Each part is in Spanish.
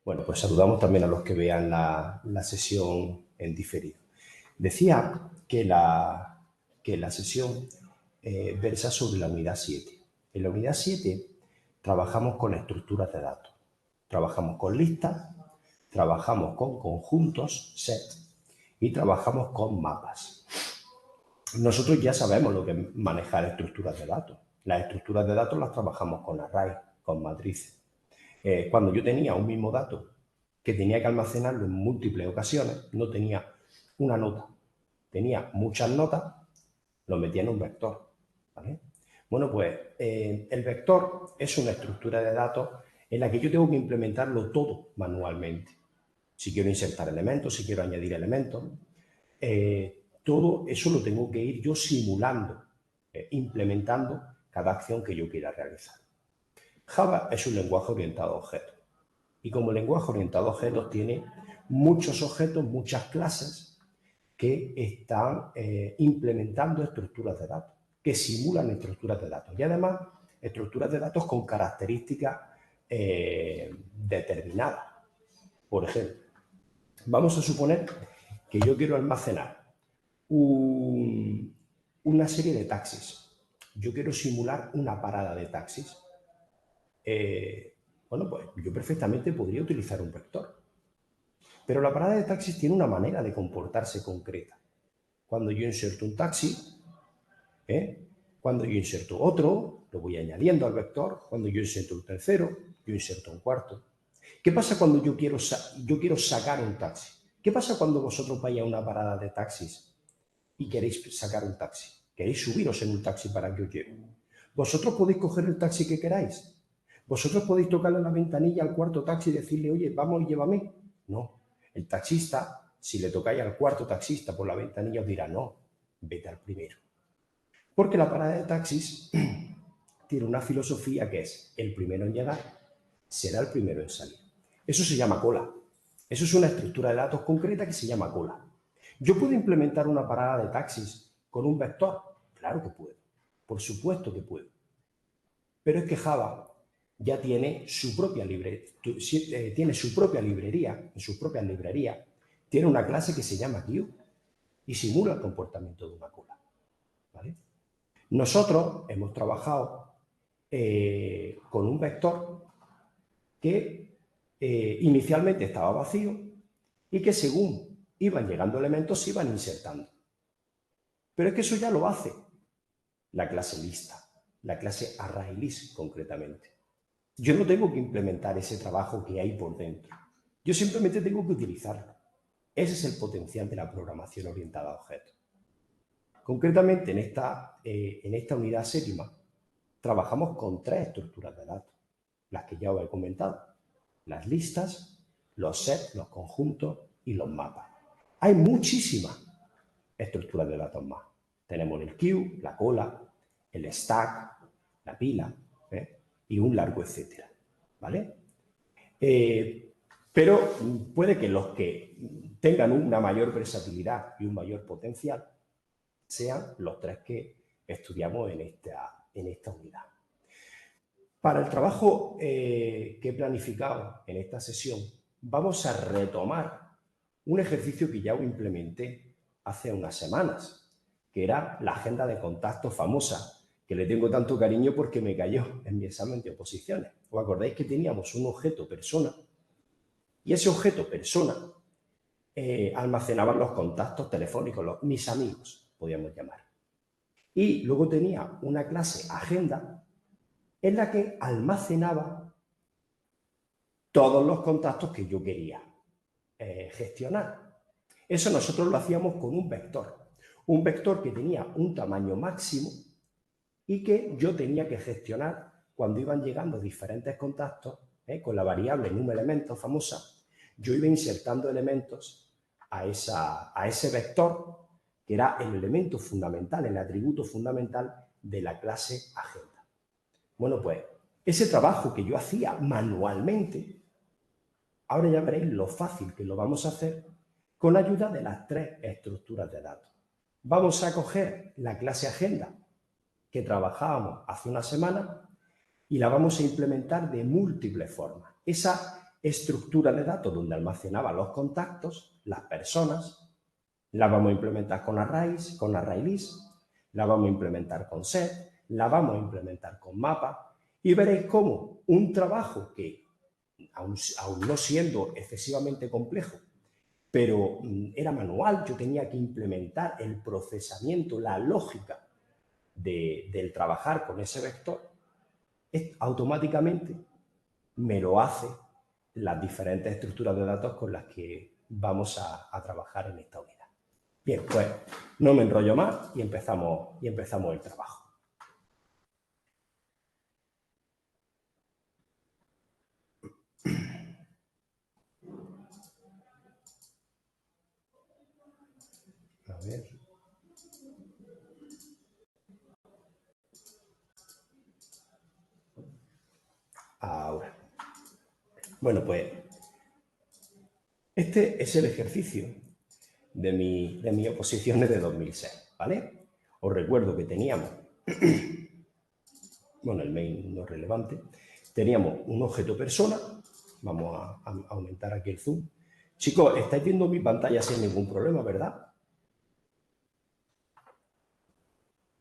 Bueno, pues saludamos también a los que vean la sesión en diferido. Decía que la sesión versa sobre la unidad 7. En la unidad 7 trabajamos con estructuras de datos, trabajamos con listas, trabajamos con conjuntos, sets, y trabajamos con mapas. Nosotros ya sabemos lo que es manejar estructuras de datos. Las estructuras de datos las trabajamos con arrays, con matrices. Cuando yo tenía un mismo dato que tenía que almacenarlo en múltiples ocasiones, no tenía una nota, tenía muchas notas, lo metía en un vector, ¿vale? Bueno, pues el vector es una estructura de datos en la que yo tengo que implementarlo todo manualmente. Si quiero insertar elementos, si quiero añadir elementos, todo eso lo tengo que ir yo simulando, implementando cada acción que yo quiera realizar. Java es un lenguaje orientado a objetos. Y como lenguaje orientado a objetos tiene muchos objetos, muchas clases que están implementando estructuras de datos, que simulan estructuras de datos. Y además, estructuras de datos con características determinadas. Por ejemplo, vamos a suponer que yo quiero almacenar una serie de taxis. Yo quiero simular una parada de taxis. Bueno, pues yo perfectamente podría utilizar un vector. Pero la parada de taxis tiene una manera de comportarse concreta. Cuando yo inserto un taxi, cuando yo inserto otro, lo voy añadiendo al vector. Cuando yo inserto un tercero, yo inserto un cuarto. ¿Qué pasa cuando yo quiero sacar un taxi? ¿Qué pasa cuando vosotros vais a una parada de taxis y queréis sacar un taxi? ¿Queréis subiros en un taxi para que os lleve? ¿Vosotros podéis coger el taxi que queráis? ¿Vosotros podéis tocarle la ventanilla al cuarto taxi y decirle, oye, vamos, llévame? No. El taxista, si le tocáis al cuarto taxista por la ventanilla, os dirá, no, vete al primero. Porque la parada de taxis tiene una filosofía que es el primero en llegar será el primero en salir. Eso se llama cola. Eso es una estructura de datos concreta que se llama cola. ¿Yo puedo implementar una parada de taxis con un vector? Claro que puedo. Por supuesto que puedo. Pero es que Java ya tiene su propia librería. En sus propias librerías, tiene una clase que se llama queue y simula el comportamiento de una cola. ¿Vale? Nosotros hemos trabajado con un vector que inicialmente estaba vacío y que según iban llegando elementos se iban insertando. Pero es que eso ya lo hace la clase lista, la clase ArrayList concretamente. Yo no tengo que implementar ese trabajo que hay por dentro. Yo simplemente tengo que utilizarlo. Ese es el potencial de la programación orientada a objetos. Concretamente, en esta unidad séptima, trabajamos con 3 estructuras de datos, las que ya os he comentado. Las listas, los sets, los conjuntos y los mapas. Hay muchísimas estructuras de datos más. Tenemos el queue, la cola, el stack, la pila, y un largo etcétera, ¿vale? Pero puede que los que tengan una mayor versatilidad y un mayor potencial sean los 3 que estudiamos en esta unidad. Para el trabajo que he planificado en esta sesión, vamos a retomar un ejercicio que ya os implementé hace unas semanas, que era la agenda de contactos famosa, que le tengo tanto cariño porque me cayó en mi examen de oposiciones. ¿Os acordáis que teníamos un objeto persona? Y ese objeto persona almacenaba los contactos telefónicos, mis amigos, podríamos llamar. Y luego tenía una clase agenda en la que almacenaba todos los contactos que yo quería gestionar. Eso nosotros lo hacíamos con un vector que tenía un tamaño máximo y que yo tenía que gestionar cuando iban llegando diferentes contactos, con la variable NumElemento famosa, yo iba insertando elementos a ese vector que era el elemento fundamental, el atributo fundamental de la clase agenda. Bueno, pues ese trabajo que yo hacía manualmente, ahora ya veréis lo fácil que lo vamos a hacer con la ayuda de las 3 estructuras de datos. Vamos a coger la clase agenda que trabajábamos hace una semana y la vamos a implementar de múltiples formas. Esa estructura de datos donde almacenaba los contactos, las personas, la vamos a implementar con arrays, con ArrayList, la vamos a implementar con set, la vamos a implementar con mapa y veréis cómo un trabajo que, aun no siendo excesivamente complejo, pero era manual, yo tenía que implementar el procesamiento, la lógica del trabajar con ese vector, automáticamente me lo hace las diferentes estructuras de datos con las que vamos a trabajar en esta unidad. Bien, pues no me enrollo más y empezamos el trabajo. A ver. Ahora. Bueno, pues este es el ejercicio de mis oposiciones de 2006, ¿vale? Os recuerdo que teníamos, bueno, el main no es relevante, teníamos un objeto persona, vamos a aumentar aquí el zoom. Chicos, estáis viendo mi pantalla sin ningún problema, ¿verdad?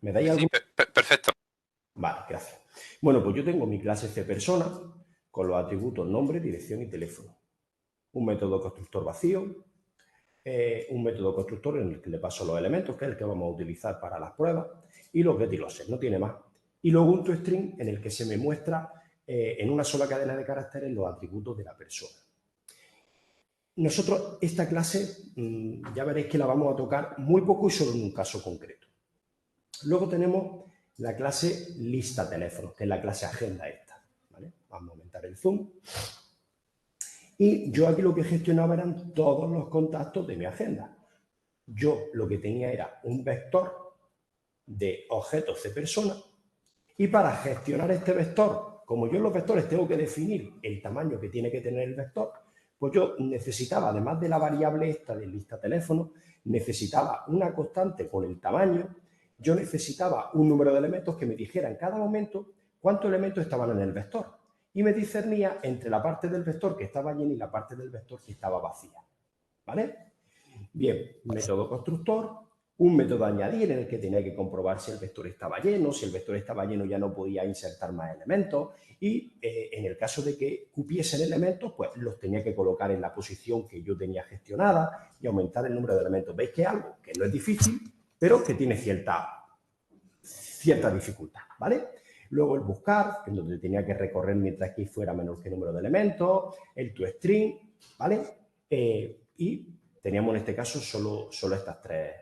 ¿Me dais algo? Sí, perfecto. Vale, gracias. Bueno, pues yo tengo mi clase cPersona con los atributos nombre, dirección y teléfono. Un método constructor vacío, un método constructor en el que le paso los elementos, que es el que vamos a utilizar para las pruebas, y los get y los set, no tiene más. Y luego un toString en el que se me muestra en una sola cadena de caracteres los atributos de la persona. Nosotros esta clase ya veréis que la vamos a tocar muy poco y solo en un caso concreto. Luego tenemos la clase lista teléfono, que es la clase agenda esta, ¿vale? Vamos a aumentar el zoom. Y yo aquí lo que gestionaba eran todos los contactos de mi agenda. Yo lo que tenía era un vector de objetos cPersona y para gestionar este vector, como yo en los vectores tengo que definir el tamaño que tiene que tener el vector, pues yo necesitaba, además de la variable esta de lista teléfono, necesitaba una constante con el tamaño, yo necesitaba un número de elementos que me dijera en cada momento cuántos elementos estaban en el vector y me discernía entre la parte del vector que estaba llena y la parte del vector que estaba vacía, ¿vale? Bien, método constructor, un método añadir en el que tenía que comprobar si el vector estaba lleno, si el vector estaba lleno ya no podía insertar más elementos y en el caso de que cupiesen elementos, pues los tenía que colocar en la posición que yo tenía gestionada y aumentar el número de elementos. ¿Veis que es algo que no es difícil, pero que tiene cierta dificultad, ¿vale? Luego el buscar, en donde tenía que recorrer mientras que fuera menor que el número de elementos, el toString, ¿vale? Y teníamos en este caso solo estas tres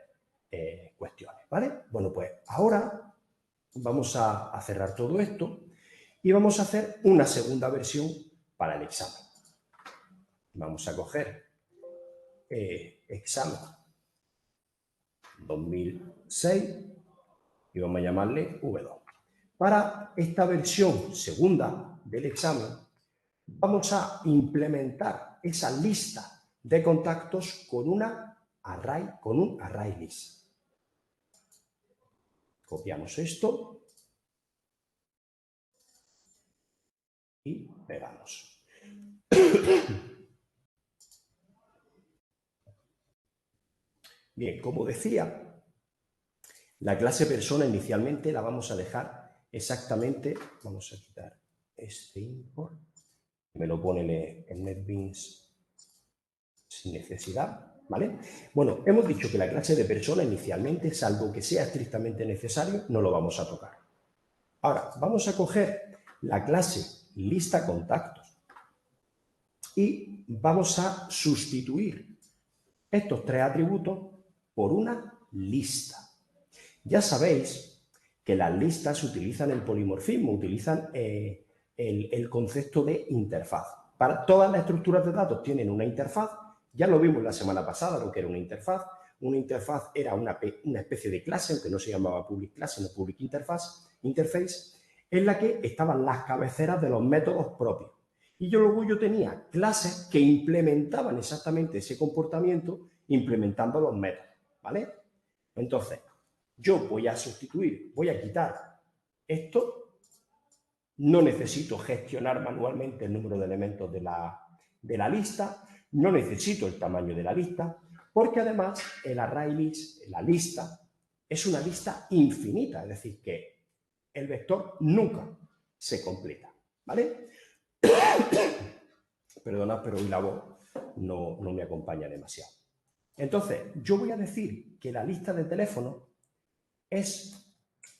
cuestiones, ¿vale? Bueno, pues ahora vamos a cerrar todo esto y vamos a hacer una segunda versión para el examen. Vamos a coger examen 2006 y vamos a llamarle V2. Para esta versión segunda del examen, vamos a implementar esa lista de contactos con un ArrayList. Copiamos esto y pegamos. Bien, como decía, la clase persona inicialmente la vamos a dejar exactamente, vamos a quitar este import, me lo pone en NetBeans sin necesidad, ¿vale? Bueno, hemos dicho que la clase de persona inicialmente, salvo que sea estrictamente necesario, no lo vamos a tocar. Ahora, vamos a coger la clase lista contactos y vamos a sustituir estos tres atributos por una lista. Ya sabéis que las listas utilizan el polimorfismo, utilizan el concepto de interfaz. Para todas las estructuras de datos tienen una interfaz. Ya lo vimos la semana pasada, lo que era una interfaz. Una interfaz era una especie de clase, aunque no se llamaba public class, sino public interface, en la que estaban las cabeceras de los métodos propios. Y luego yo tenía clases que implementaban exactamente ese comportamiento implementando los métodos, ¿vale? Entonces, yo voy a sustituir, voy a quitar esto. No necesito gestionar manualmente el número de elementos de de la lista, no necesito el tamaño de la lista, porque además el array list, la lista, es una lista infinita, es decir, que el vector nunca se completa, ¿vale? Perdonad, pero hoy la voz no me acompaña demasiado. Entonces, yo voy a decir que la lista de teléfonos es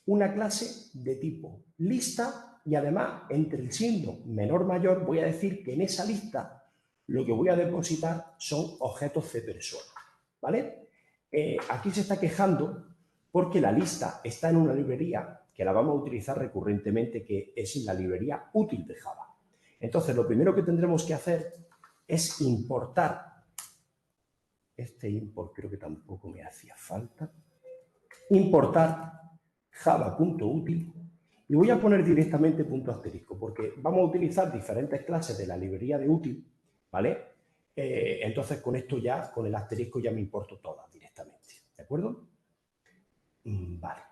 una clase de tipo lista y además, entre el signo menor-mayor, voy a decir que en esa lista lo que voy a depositar son objetos cPersona, ¿vale? Aquí se está quejando porque la lista está en una librería que la vamos a utilizar recurrentemente, que es la librería útil de Java. Entonces, lo primero que tendremos que hacer es importar. Este import creo que tampoco me hacía falta. Importar java.util y voy a poner directamente punto asterisco porque vamos a utilizar diferentes clases de la librería de útil, ¿vale? Entonces, con esto ya, con el asterisco ya me importo todas directamente, ¿de acuerdo? Vale.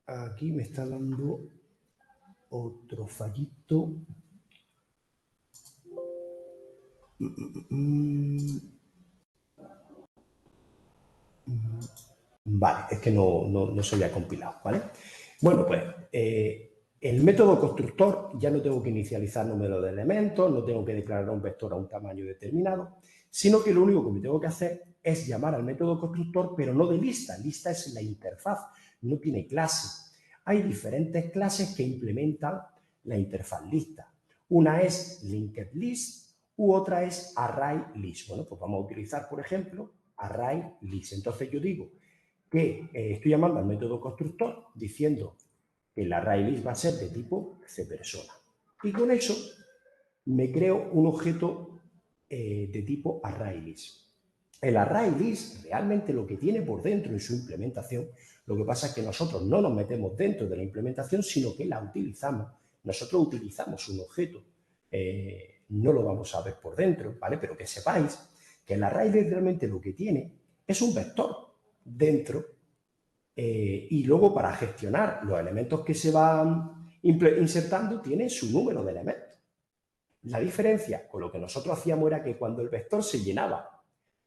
Aquí me está dando otro fallito. Vale, es que no se había compilado, ¿vale? Bueno, pues el método constructor ya no tengo que inicializar número de elementos, no tengo que declarar un vector a un tamaño determinado, sino que lo único que me tengo que hacer es llamar al método constructor, pero no de lista. Lista es la interfaz, no tiene clase. Hay diferentes clases que implementan la interfaz lista. Una es linked list u otra es array list. Bueno, pues vamos a utilizar, por ejemplo, array list. Entonces yo digo que estoy llamando al método constructor diciendo que el array list va a ser de tipo cPersona. Y con eso me creo un objeto de tipo array list. El array list realmente lo que tiene por dentro en su implementación, lo que pasa es que nosotros no nos metemos dentro de la implementación, sino que la utilizamos. Nosotros utilizamos un objeto, no lo vamos a ver por dentro, ¿vale? Pero que sepáis que el array list realmente lo que tiene es un vector dentro y luego para gestionar los elementos que se van insertando tiene su número de elementos. La diferencia con lo que nosotros hacíamos era que cuando el vector se llenaba,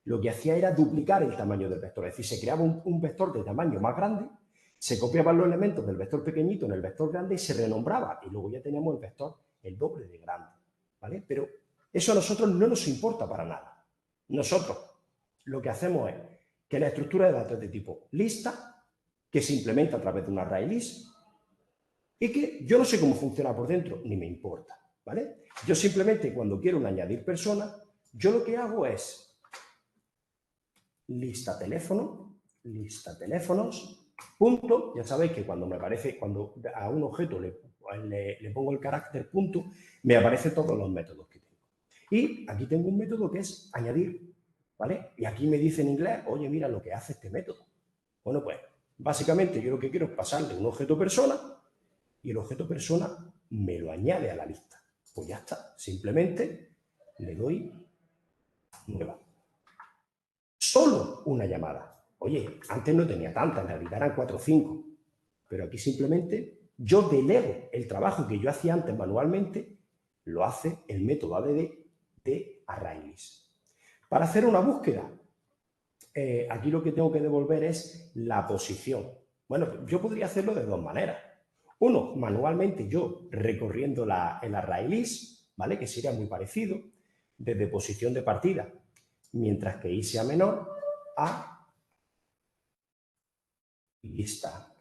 lo que hacía era duplicar el tamaño del vector, es decir, se creaba un vector de tamaño más grande, se copiaban los elementos del vector pequeñito en el vector grande y se renombraba y luego ya teníamos el vector el doble de grande, ¿vale? Pero eso a nosotros no nos importa para nada. Nosotros lo que hacemos es que la estructura de datos de tipo lista, que se implementa a través de un array list, y que yo no sé cómo funciona por dentro, ni me importa, ¿vale? Yo simplemente cuando quiero añadir personas, yo lo que hago es lista teléfonos, punto, ya sabéis que cuando me aparece, cuando a un objeto le pongo el carácter punto, me aparecen todos los métodos que tengo. Y aquí tengo un método que es añadir, ¿vale? Y aquí me dice en inglés, oye, mira lo que hace este método. Bueno, pues, básicamente yo lo que quiero es pasarle un objeto persona y el objeto persona me lo añade a la lista. Pues ya está, simplemente le doy nueva. Solo una llamada. Oye, antes no tenía tantas, en realidad eran 4 o 5, pero aquí simplemente yo delego el trabajo que yo hacía antes manualmente, lo hace el método add de ArrayList. Para hacer una búsqueda, aquí lo que tengo que devolver es la posición. Bueno, yo podría hacerlo de dos maneras. Uno, manualmente yo recorriendo el ArrayList, ¿vale? Que sería muy parecido, desde posición de partida, mientras que i sea menor, a lista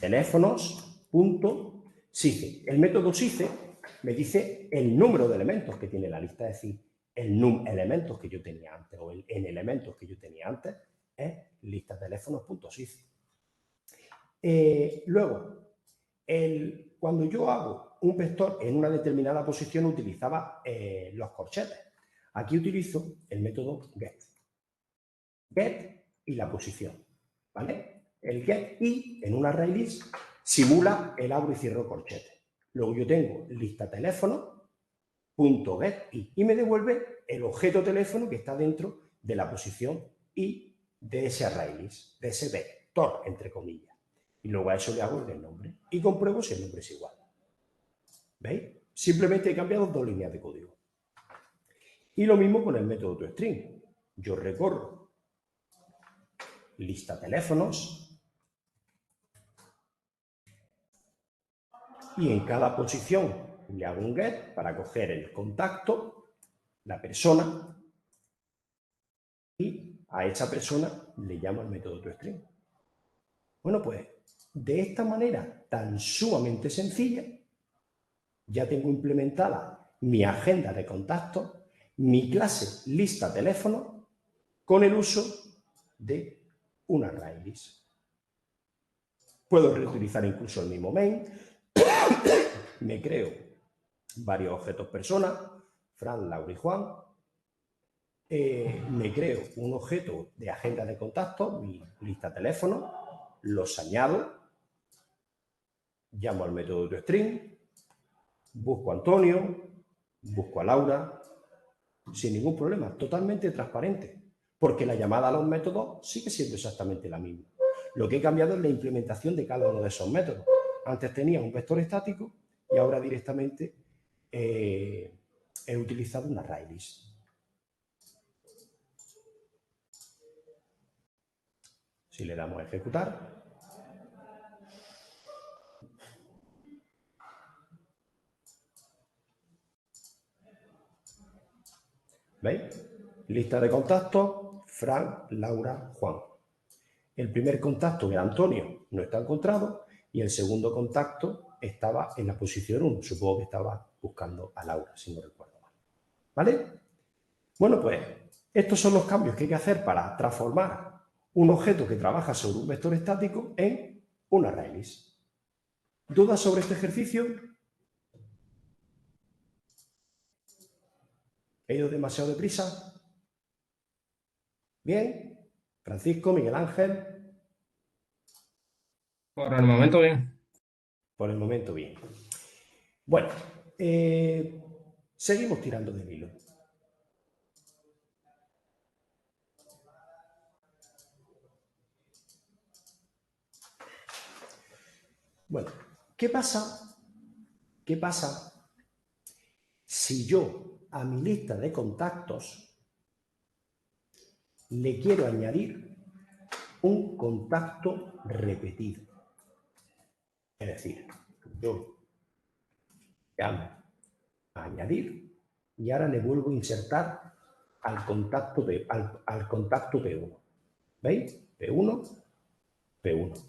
teléfonos.size. El método size me dice el número de elementos que tiene la lista, es decir, elementos que yo tenía antes o en elementos que yo tenía antes es lista teléfonos.size. Luego, cuando yo hago un vector en una determinada posición utilizaba los corchetes. Aquí utilizo el método get. Get y la posición, ¿vale? El get y en un array list simula el abro y cierro corchete. Luego yo tengo lista teléfono, punto get y me devuelve el objeto teléfono que está dentro de la posición y de ese array list, de ese vector, entre comillas. Y luego a eso le hago el nombre y compruebo si el nombre es igual. ¿Veis? Simplemente he cambiado dos líneas de código. Y lo mismo con el método toString. Yo recorro lista teléfonos y en cada posición le hago un get para coger el contacto, la persona, y a esa persona le llamo el método toString. Bueno, pues de esta manera tan sumamente sencilla, ya tengo implementada mi agenda de contactos, mi clase lista teléfono, con el uso de un ArrayList. Puedo reutilizar incluso el mismo main. Me creo varios objetos personas, Fran, Laura y Juan. Me creo un objeto de agenda de contactos, mi lista teléfono, los añado, llamo al método toString, busco a Antonio, busco a Laura, sin ningún problema, totalmente transparente, porque la llamada a los métodos sigue siendo exactamente la misma. Lo que he cambiado es la implementación de cada uno de esos métodos. Antes tenía un vector estático y ahora directamente he utilizado un ArrayList. Si le damos a ejecutar, ¿veis? Lista de contactos, Fran, Laura, Juan. El primer contacto, que era Antonio, no está encontrado y el segundo contacto estaba en la posición 1. Supongo que estaba buscando a Laura, si no recuerdo mal. ¿Vale? Bueno, pues estos son los cambios que hay que hacer para transformar un objeto que trabaja sobre un vector estático en un ArrayList. ¿Dudas sobre este ejercicio? ¿He ido demasiado deprisa? ¿Bien? Francisco, Miguel Ángel. Por el momento, bien. Por el momento, bien. Bueno, seguimos tirando del hilo. Bueno, ¿qué pasa? ¿Qué pasa si yo a mi lista de contactos le quiero añadir un contacto repetido? Es decir, yo llamo a añadir y ahora le vuelvo a insertar al contacto, al contacto P1. ¿Veis? P1, P1.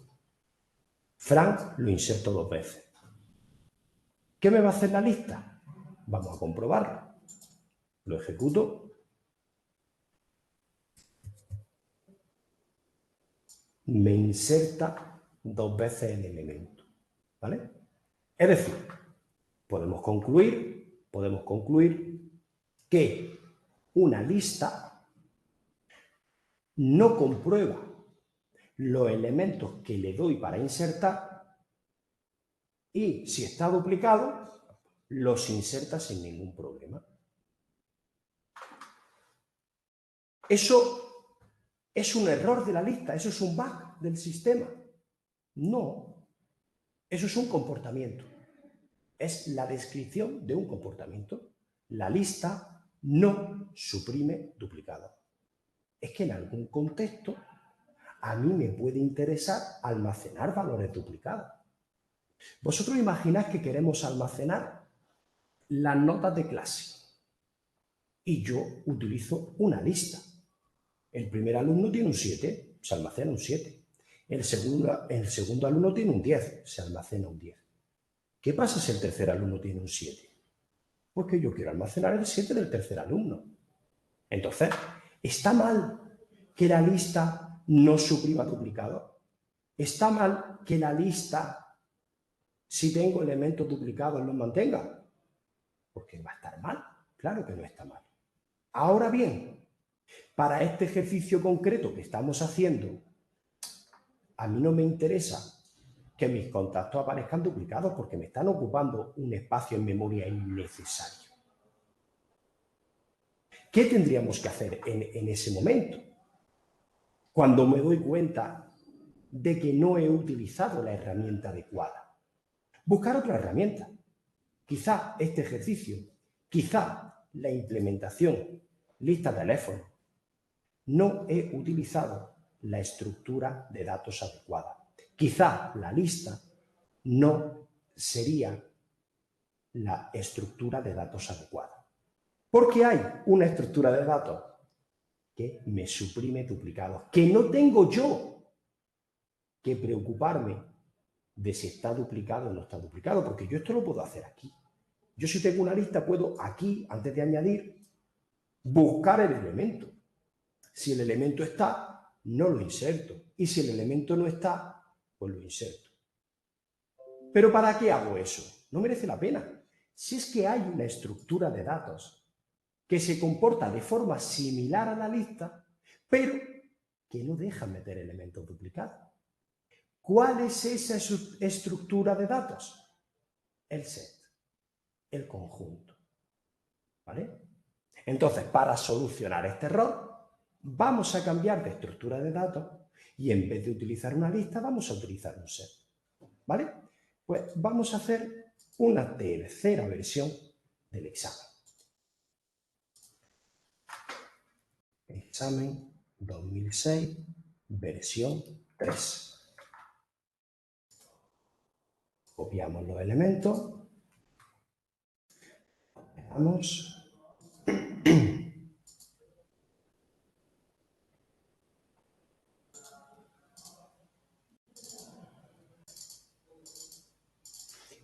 Fran lo inserto 2 veces. ¿Qué me va a hacer la lista? Vamos a comprobarlo. Lo ejecuto. Me inserta 2 veces el elemento. ¿Vale? Es decir, podemos concluir que una lista no comprueba los elementos que le doy para insertar y si está duplicado, los inserta sin ningún problema. ¿Eso es un error de la lista? ¿Eso es un bug del sistema? No. Eso es un comportamiento. Es la descripción de un comportamiento. La lista no suprime duplicados. Es que en algún contexto a mí me puede interesar almacenar valores duplicados. Vosotros imagináis que queremos almacenar las notas de clase y yo utilizo una lista. El primer alumno tiene un 7, se almacena un 7. El segundo alumno tiene un 10, se almacena un 10. ¿Qué pasa si el tercer alumno tiene un 7? Pues que yo quiero almacenar el 7 del tercer alumno. Entonces, ¿está mal que la lista no suprima duplicados? ¿Está mal que la lista, si tengo elementos duplicados, los mantenga? Porque va a estar mal. Claro que no está mal. Ahora bien, para este ejercicio concreto que estamos haciendo, a mí no me interesa que mis contactos aparezcan duplicados porque me están ocupando un espacio en memoria innecesario. ¿Qué tendríamos que hacer en ese momento? Cuando me doy cuenta de que no he utilizado la herramienta adecuada. Buscar otra herramienta. Quizá este ejercicio, quizá la implementación lista teléfono, no he utilizado la estructura de datos adecuada. Quizá la lista no sería la estructura de datos adecuada. Porque hay una estructura de datos que me suprime duplicados, que no tengo yo que preocuparme de si está duplicado o no está duplicado, porque yo esto lo puedo hacer aquí. Yo si tengo una lista puedo aquí, antes de añadir, buscar el elemento. Si el elemento está, no lo inserto. Y si el elemento no está, pues lo inserto. ¿Pero para qué hago eso? No merece la pena. Si es que hay una estructura de datos que se comporta de forma similar a la lista, pero que no deja meter elementos duplicados. ¿Cuál es esa estructura de datos? El set, el conjunto. ¿Vale? Entonces, para solucionar este error, vamos a cambiar de estructura de datos y en vez de utilizar una lista, vamos a utilizar un set. ¿Vale? Pues vamos a hacer una tercera versión del examen. Examen 2006, versión 3. Copiamos los elementos. Veamos.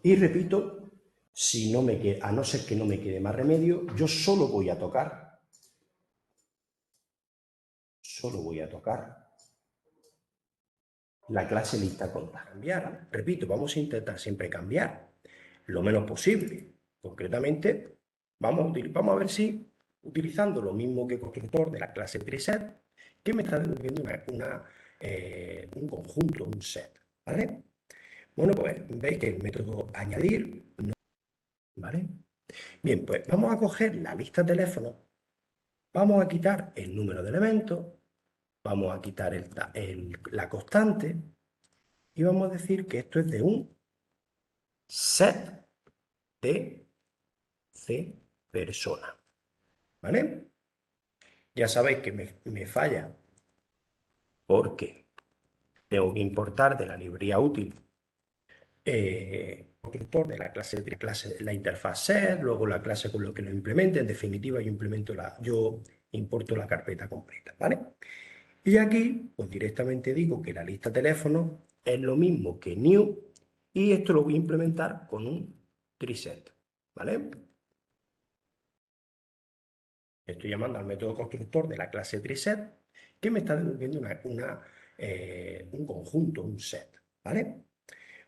Y repito, si no me queda, a no ser que no me quede más remedio, yo solo voy a tocar la clase lista conta. Cambiar, repito, vamos a intentar siempre cambiar lo menos posible. Concretamente, vamos a ver si utilizando lo mismo que constructor de la clase preset, que me está devolviendo un conjunto, un set. ¿Vale? Bueno, pues veis que el método añadir, ¿vale? Bien, pues vamos a coger la lista de teléfonos, vamos a quitar el número de elementos, vamos a quitar la constante y vamos a decir que esto es de un set de C persona. ¿Vale? Ya sabéis que me falla porque tengo que importar de la librería útil constructor de la clase, la interfaz set, luego la clase con lo que lo implemente. En definitiva, yo importo la carpeta completa, ¿vale? Y aquí, pues directamente digo que la lista teléfono es lo mismo que new y esto lo voy a implementar con un triset, ¿vale? Estoy llamando al método constructor de la clase triset que me está devolviendo un conjunto, un set, ¿vale?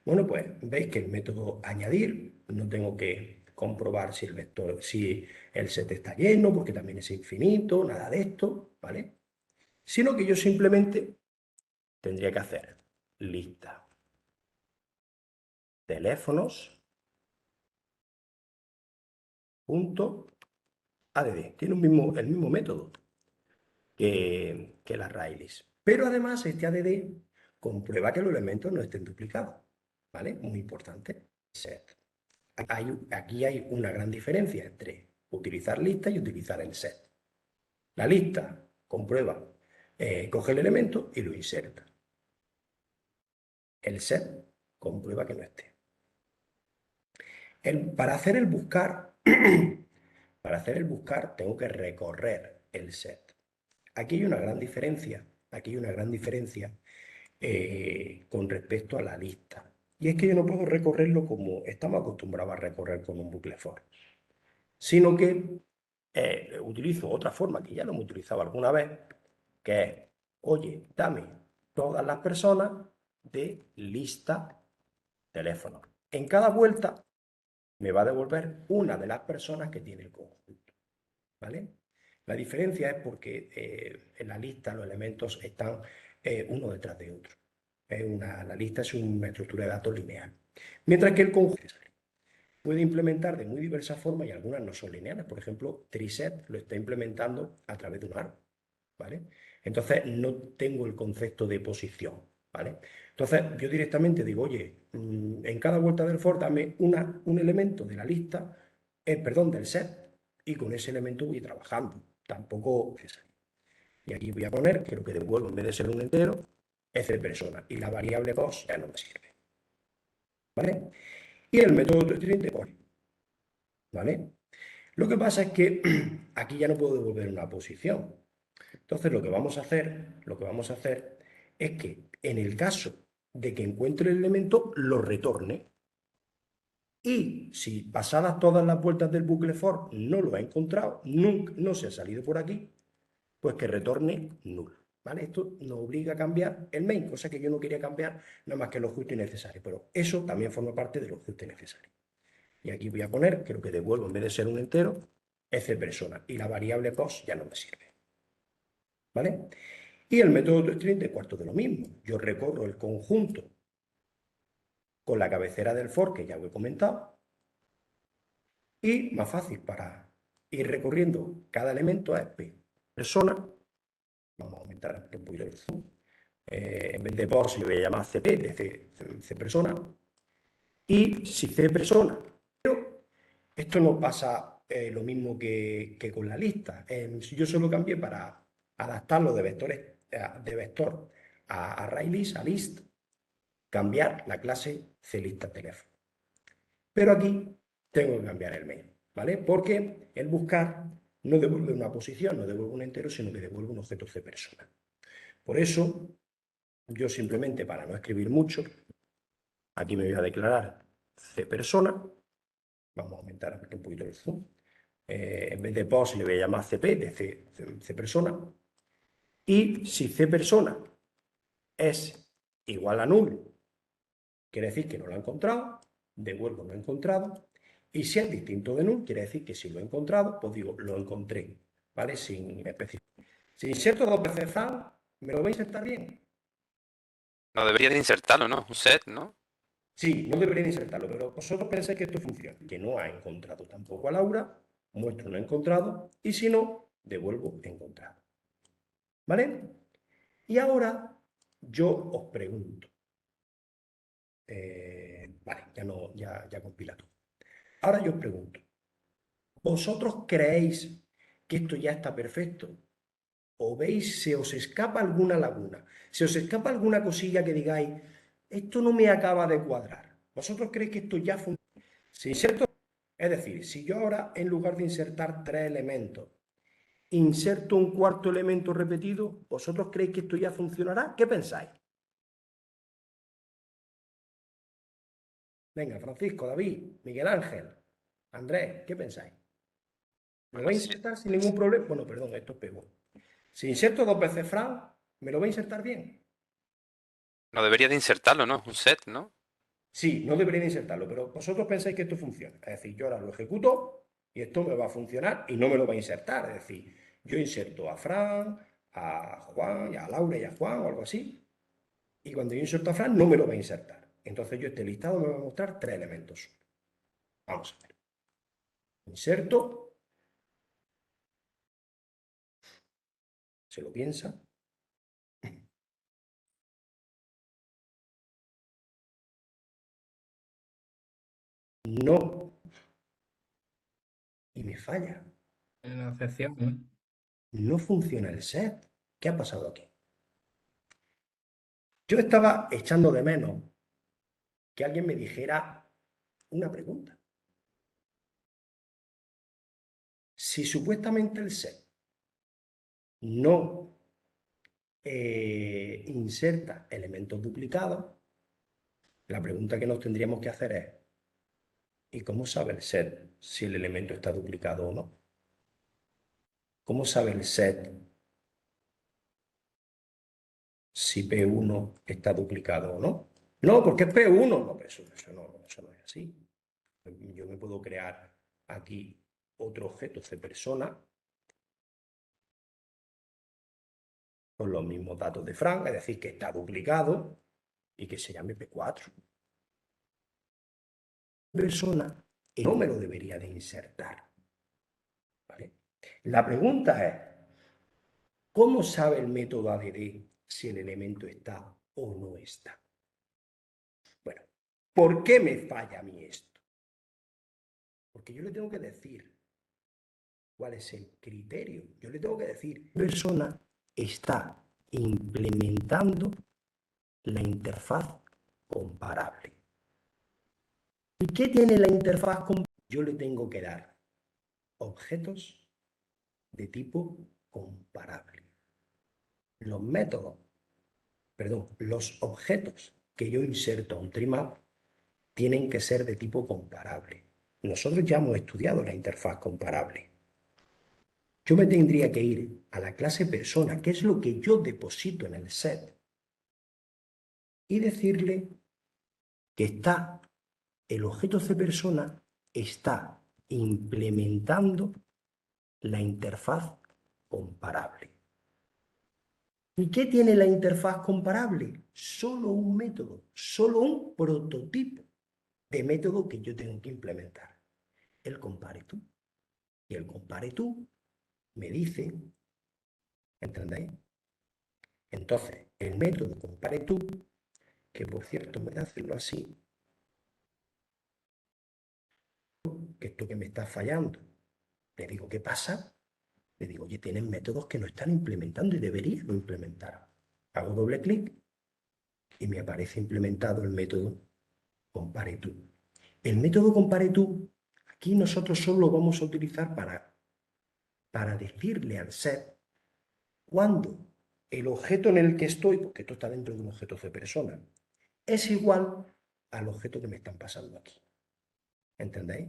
Bueno, pues veis que el método añadir no tengo que comprobar si el set está lleno, porque también es infinito, nada de esto, ¿vale? Sino que yo simplemente tendría que hacer lista teléfonos punto add. Tiene el mismo método que la arraylist. Pero además este add comprueba que los elementos no estén duplicados, ¿vale? Muy importante. Set. Aquí hay una gran diferencia entre utilizar lista y utilizar el set. La lista comprueba, coge el elemento y lo inserta. El set comprueba que no esté. Para hacer el buscar, tengo que recorrer el set. Aquí hay una gran diferencia. Con respecto a la lista. Y es que yo no puedo recorrerlo como estamos acostumbrados a recorrer con un bucle for, sino que utilizo otra forma que ya lo hemos utilizado alguna vez, que es, oye, dame todas las personas de lista teléfono. En cada vuelta me va a devolver una de las personas que tiene el conjunto, ¿vale? La diferencia es porque en la lista los elementos están uno detrás de otro. La lista es una estructura de datos lineal. Mientras que el conjunto puede implementar de muy diversas formas y algunas no son lineales. Por ejemplo, triset lo está implementando a través de un árbol, ¿vale? Entonces no tengo el concepto de posición, ¿vale? Entonces yo directamente digo, oye, en cada vuelta del for dame un elemento de la lista, del set y con ese elemento voy trabajando. Tampoco es así. Y aquí voy a poner que lo que devuelvo en vez de ser un entero es de persona y la variable cost ya no me sirve. ¿Vale? Y el método string de pone. ¿Vale? Lo que pasa es que aquí ya no puedo devolver una posición. Entonces lo que vamos a hacer es que en el caso de que encuentre el elemento, lo retorne. Y si pasadas todas las vueltas del bucle for no lo ha encontrado, nunca, no se ha salido por aquí, pues que retorne null. ¿Vale? Esto nos obliga a cambiar el main, cosa que yo no quería cambiar nada más que lo justo y necesario, pero eso también forma parte de lo justo y necesario. Y aquí voy a poner que lo que devuelvo en vez de ser un entero es de persona y la variable cost ya no me sirve. ¿Vale? Y el método toString de cuarto de lo mismo. Yo recorro el conjunto con la cabecera del for, que ya lo he comentado, y más fácil para ir recorriendo cada elemento es P. Persona, vamos a aumentar un poquito el zoom, en vez de POS le voy a llamar CP, de C persona, y si C persona, pero esto no pasa lo mismo que con la lista. Yo solo cambié para adaptarlo de vectores de vector a ArrayList, a list, cambiar la clase CLista teléfono. Pero aquí tengo que cambiar el main, ¿vale? Porque el buscar no devuelve una posición, no devuelve un entero, sino que devuelve un objeto C persona. Por eso, yo simplemente, para no escribir mucho, aquí me voy a declarar C persona. Vamos a aumentar un poquito el zoom. En vez de POS le voy a llamar CP, de C persona. Y si C persona es igual a null, quiere decir que no lo ha encontrado, devuelvo no he encontrado. Y si es distinto de null, quiere decir que si lo he encontrado, pues digo, lo encontré, ¿vale? Sin especificar. Si inserto dos veces found, ¿me lo vais a insertar bien? No debería de insertarlo, ¿no? Un set, ¿no? Sí, no debería insertarlo, pero vosotros pensáis que esto funciona. Que no ha encontrado tampoco a Laura, muestro no encontrado, y si no, devuelvo encontrado. ¿Vale? Y ahora yo os pregunto. Vale, ya compila todo. Ahora yo os pregunto. ¿Vosotros creéis que esto ya está perfecto? ¿O veis, se os escapa alguna laguna? ¿Se os escapa alguna cosilla que digáis, esto no me acaba de cuadrar? ¿Vosotros creéis que esto ya funciona? Si inserto, es decir, si yo ahora en lugar de insertar 3 elementos, inserto un cuarto elemento repetido, ¿vosotros creéis que esto ya funcionará? ¿Qué pensáis? Venga, Francisco, David, Miguel Ángel, Andrés, ¿qué pensáis? ¿Me lo Bueno, vais a sí. insertar sin ningún problema? Bueno, perdón, esto es peor. Si inserto dos veces Fran, ¿me lo va a insertar bien? No debería de insertarlo, ¿no? Un set, ¿no? Sí, no debería insertarlo, pero vosotros pensáis que esto funciona. Es decir, yo ahora lo ejecuto y esto me va a funcionar y no me lo va a insertar. Es decir, yo inserto a Fran, a Juan, a Laura y a Juan o algo así. Y cuando yo inserto a Fran, no me lo va a insertar. Entonces yo este listado me va a mostrar 3 elementos. Vamos a ver. Inserto, se lo piensa. No. Y me falla. En la excepción, ¿no? No funciona el set. ¿Qué ha pasado aquí? Yo estaba echando de menos que alguien me dijera una pregunta. Si supuestamente el set no inserta elementos duplicados, la pregunta que nos tendríamos que hacer es, ¿y cómo sabe el set si el elemento está duplicado o no? ¿Cómo sabe el set si P1 está duplicado o no? No, porque es P1. No, pero eso no es así. Yo me puedo crear aquí otro objeto C persona con los mismos datos de Frank, es decir, que está duplicado y que se llame P4. Persona que no me lo debería de insertar. ¿Vale? La pregunta es, ¿cómo sabe el método ADD si el elemento está o no está? Bueno, ¿por qué me falla a mí esto? Porque yo le tengo que decir ¿Cuál es el criterio? Yo le tengo que decir, persona está implementando la interfaz comparable. ¿Y qué tiene la interfaz comparable? Yo le tengo que dar objetos de tipo comparable. Los métodos, perdón, los objetos que yo inserto a un trimap tienen que ser de tipo comparable. Nosotros ya hemos estudiado la interfaz comparable. Yo me tendría que ir a la clase persona, que es lo que yo deposito en el set, y decirle que el objeto cPersona está implementando la interfaz comparable. ¿Y qué tiene la interfaz comparable? Solo un método, solo un prototipo de método que yo tengo que implementar. El compareTo. Y el compareTo me dice, ¿entendéis? Entonces, el método compareTo, que por cierto me da hacerlo así, que esto que me está fallando, le digo, ¿qué pasa? Le digo, oye, tienen métodos que no están implementando y deberían implementar. Hago doble clic y me aparece implementado el método compareTo. El método compareTo, aquí nosotros solo lo vamos a utilizar para decirle al set cuando el objeto en el que estoy, porque esto está dentro de un objeto cPersona, es igual al objeto que me están pasando aquí. ¿Entendéis?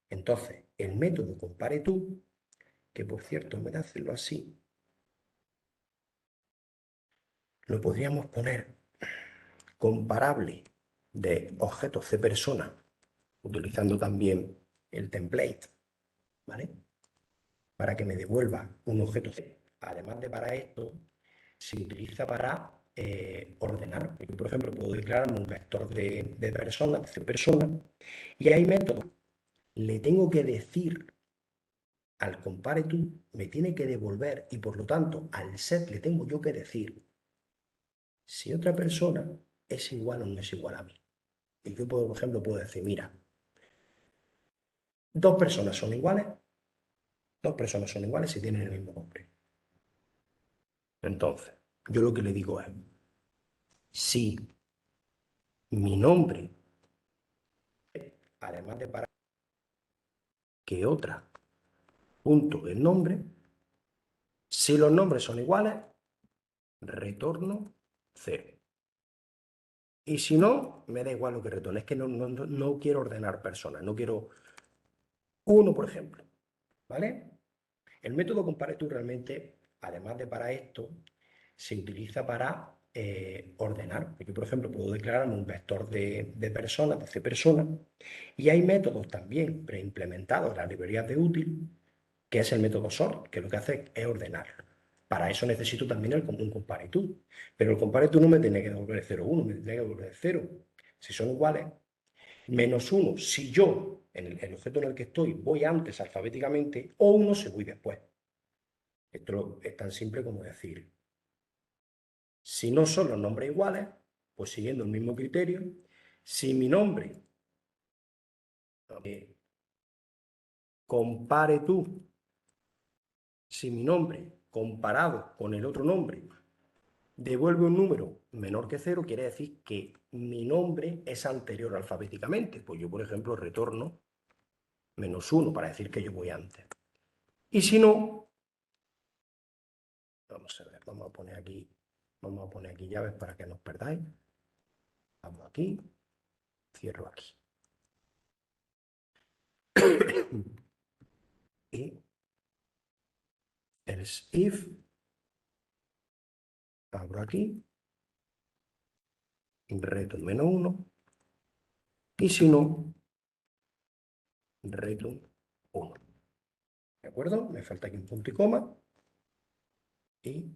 Entonces, el método compareTo, que por cierto me da hacerlo así, lo podríamos poner comparable de objetos cPersona, utilizando también el template, ¿vale? Para que me devuelva un objeto C. Además de para esto, se utiliza para ordenar. Yo, por ejemplo, puedo declararme un vector de persona, de cPersona, y hay métodos. Le tengo que decir al compareTo, me tiene que devolver, y por lo tanto al set le tengo yo que decir si otra persona es igual o no es igual a mí. Y yo, por ejemplo, puedo decir, mira, dos personas son iguales si tienen el mismo nombre. Entonces, yo lo que le digo es, si mi nombre, además de para que otra punto del nombre, si los nombres son iguales, retorno 0. Y si no, me da igual lo que retorne. Es que no quiero ordenar personas, no quiero uno, por ejemplo. ¿Vale? El método compareTo realmente, además de para esto, se utiliza para ordenar. Yo, por ejemplo, puedo declararme un vector de personas, de cPersona, y hay métodos también preimplementados en las librerías de útil, que es el método sort, que lo que hace es ordenar. Para eso necesito también un compareTo. Pero el compareTo no me tiene que devolver 0, 1, me tiene que devolver 0. Si son iguales, menos 1 si yo, en el objeto en el que estoy, voy antes alfabéticamente, o 1 si voy después. Esto es tan simple como decir, si no son los nombres iguales, pues siguiendo el mismo criterio, si mi nombre compareTo, si mi nombre comparado con el otro nombre devuelve un número menor que 0, quiere decir que mi nombre es anterior alfabéticamente. Pues yo, por ejemplo, retorno menos 1 para decir que yo voy antes. Y si no, vamos a ver, vamos a poner aquí llaves para que no os perdáis. Vamos aquí, cierro aquí. Y else if, abro aquí, return menos 1, y si no, return 1. ¿De acuerdo? Me falta aquí un punto y coma. Y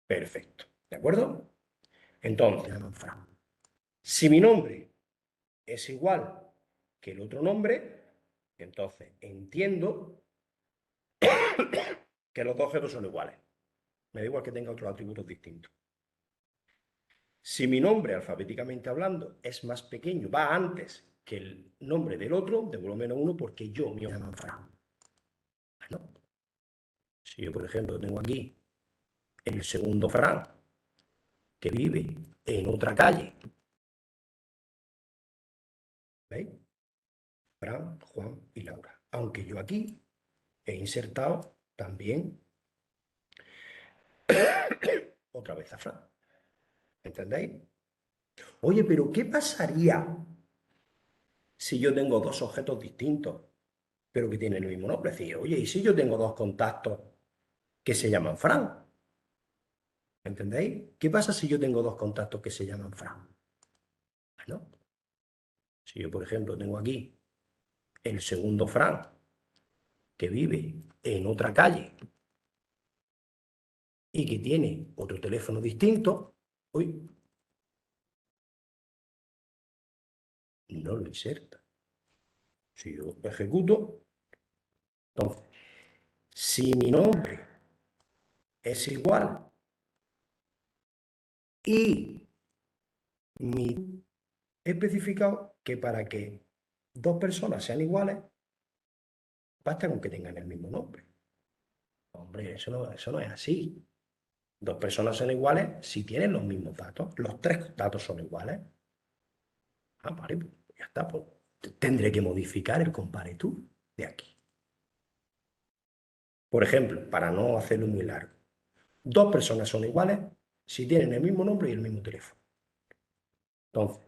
perfecto. ¿De acuerdo? Entonces, si mi nombre es igual que el otro nombre, entonces entiendo que los dos objetos son iguales. Me da igual que tenga otros atributos distintos. Si mi nombre, alfabéticamente hablando, es más pequeño, va antes que el nombre del otro, devuelvo -1 porque yo me llamo Fran. Bueno, si yo, por ejemplo, tengo aquí el segundo Fran, que vive en otra calle, ¿veis? Fran, Juan y Laura. Aunque yo aquí he insertado también otra vez a Fran. ¿Entendéis? Oye, pero ¿qué pasaría si yo tengo dos objetos distintos, pero que tienen el mismo nombre? Es decir, oye, ¿y si yo tengo dos contactos que se llaman Fran? ¿Entendéis? ¿Qué pasa si yo tengo dos contactos que se llaman Fran? Bueno, si yo, por ejemplo, tengo aquí el segundo Fran, que vive en otra calle y que tiene otro teléfono distinto, uy, no lo inserta. Si yo ejecuto, entonces, si mi nombre es igual y he especificado que para que dos personas sean iguales, basta con que tengan el mismo nombre. Hombre, eso no es así. Dos personas son iguales si tienen los mismos datos. Los tres datos son iguales. Ah, vale, pues ya está. Pues tendré que modificar el compare-to de aquí. Por ejemplo, para no hacerlo muy largo. Dos personas son iguales si tienen el mismo nombre y el mismo teléfono. Entonces,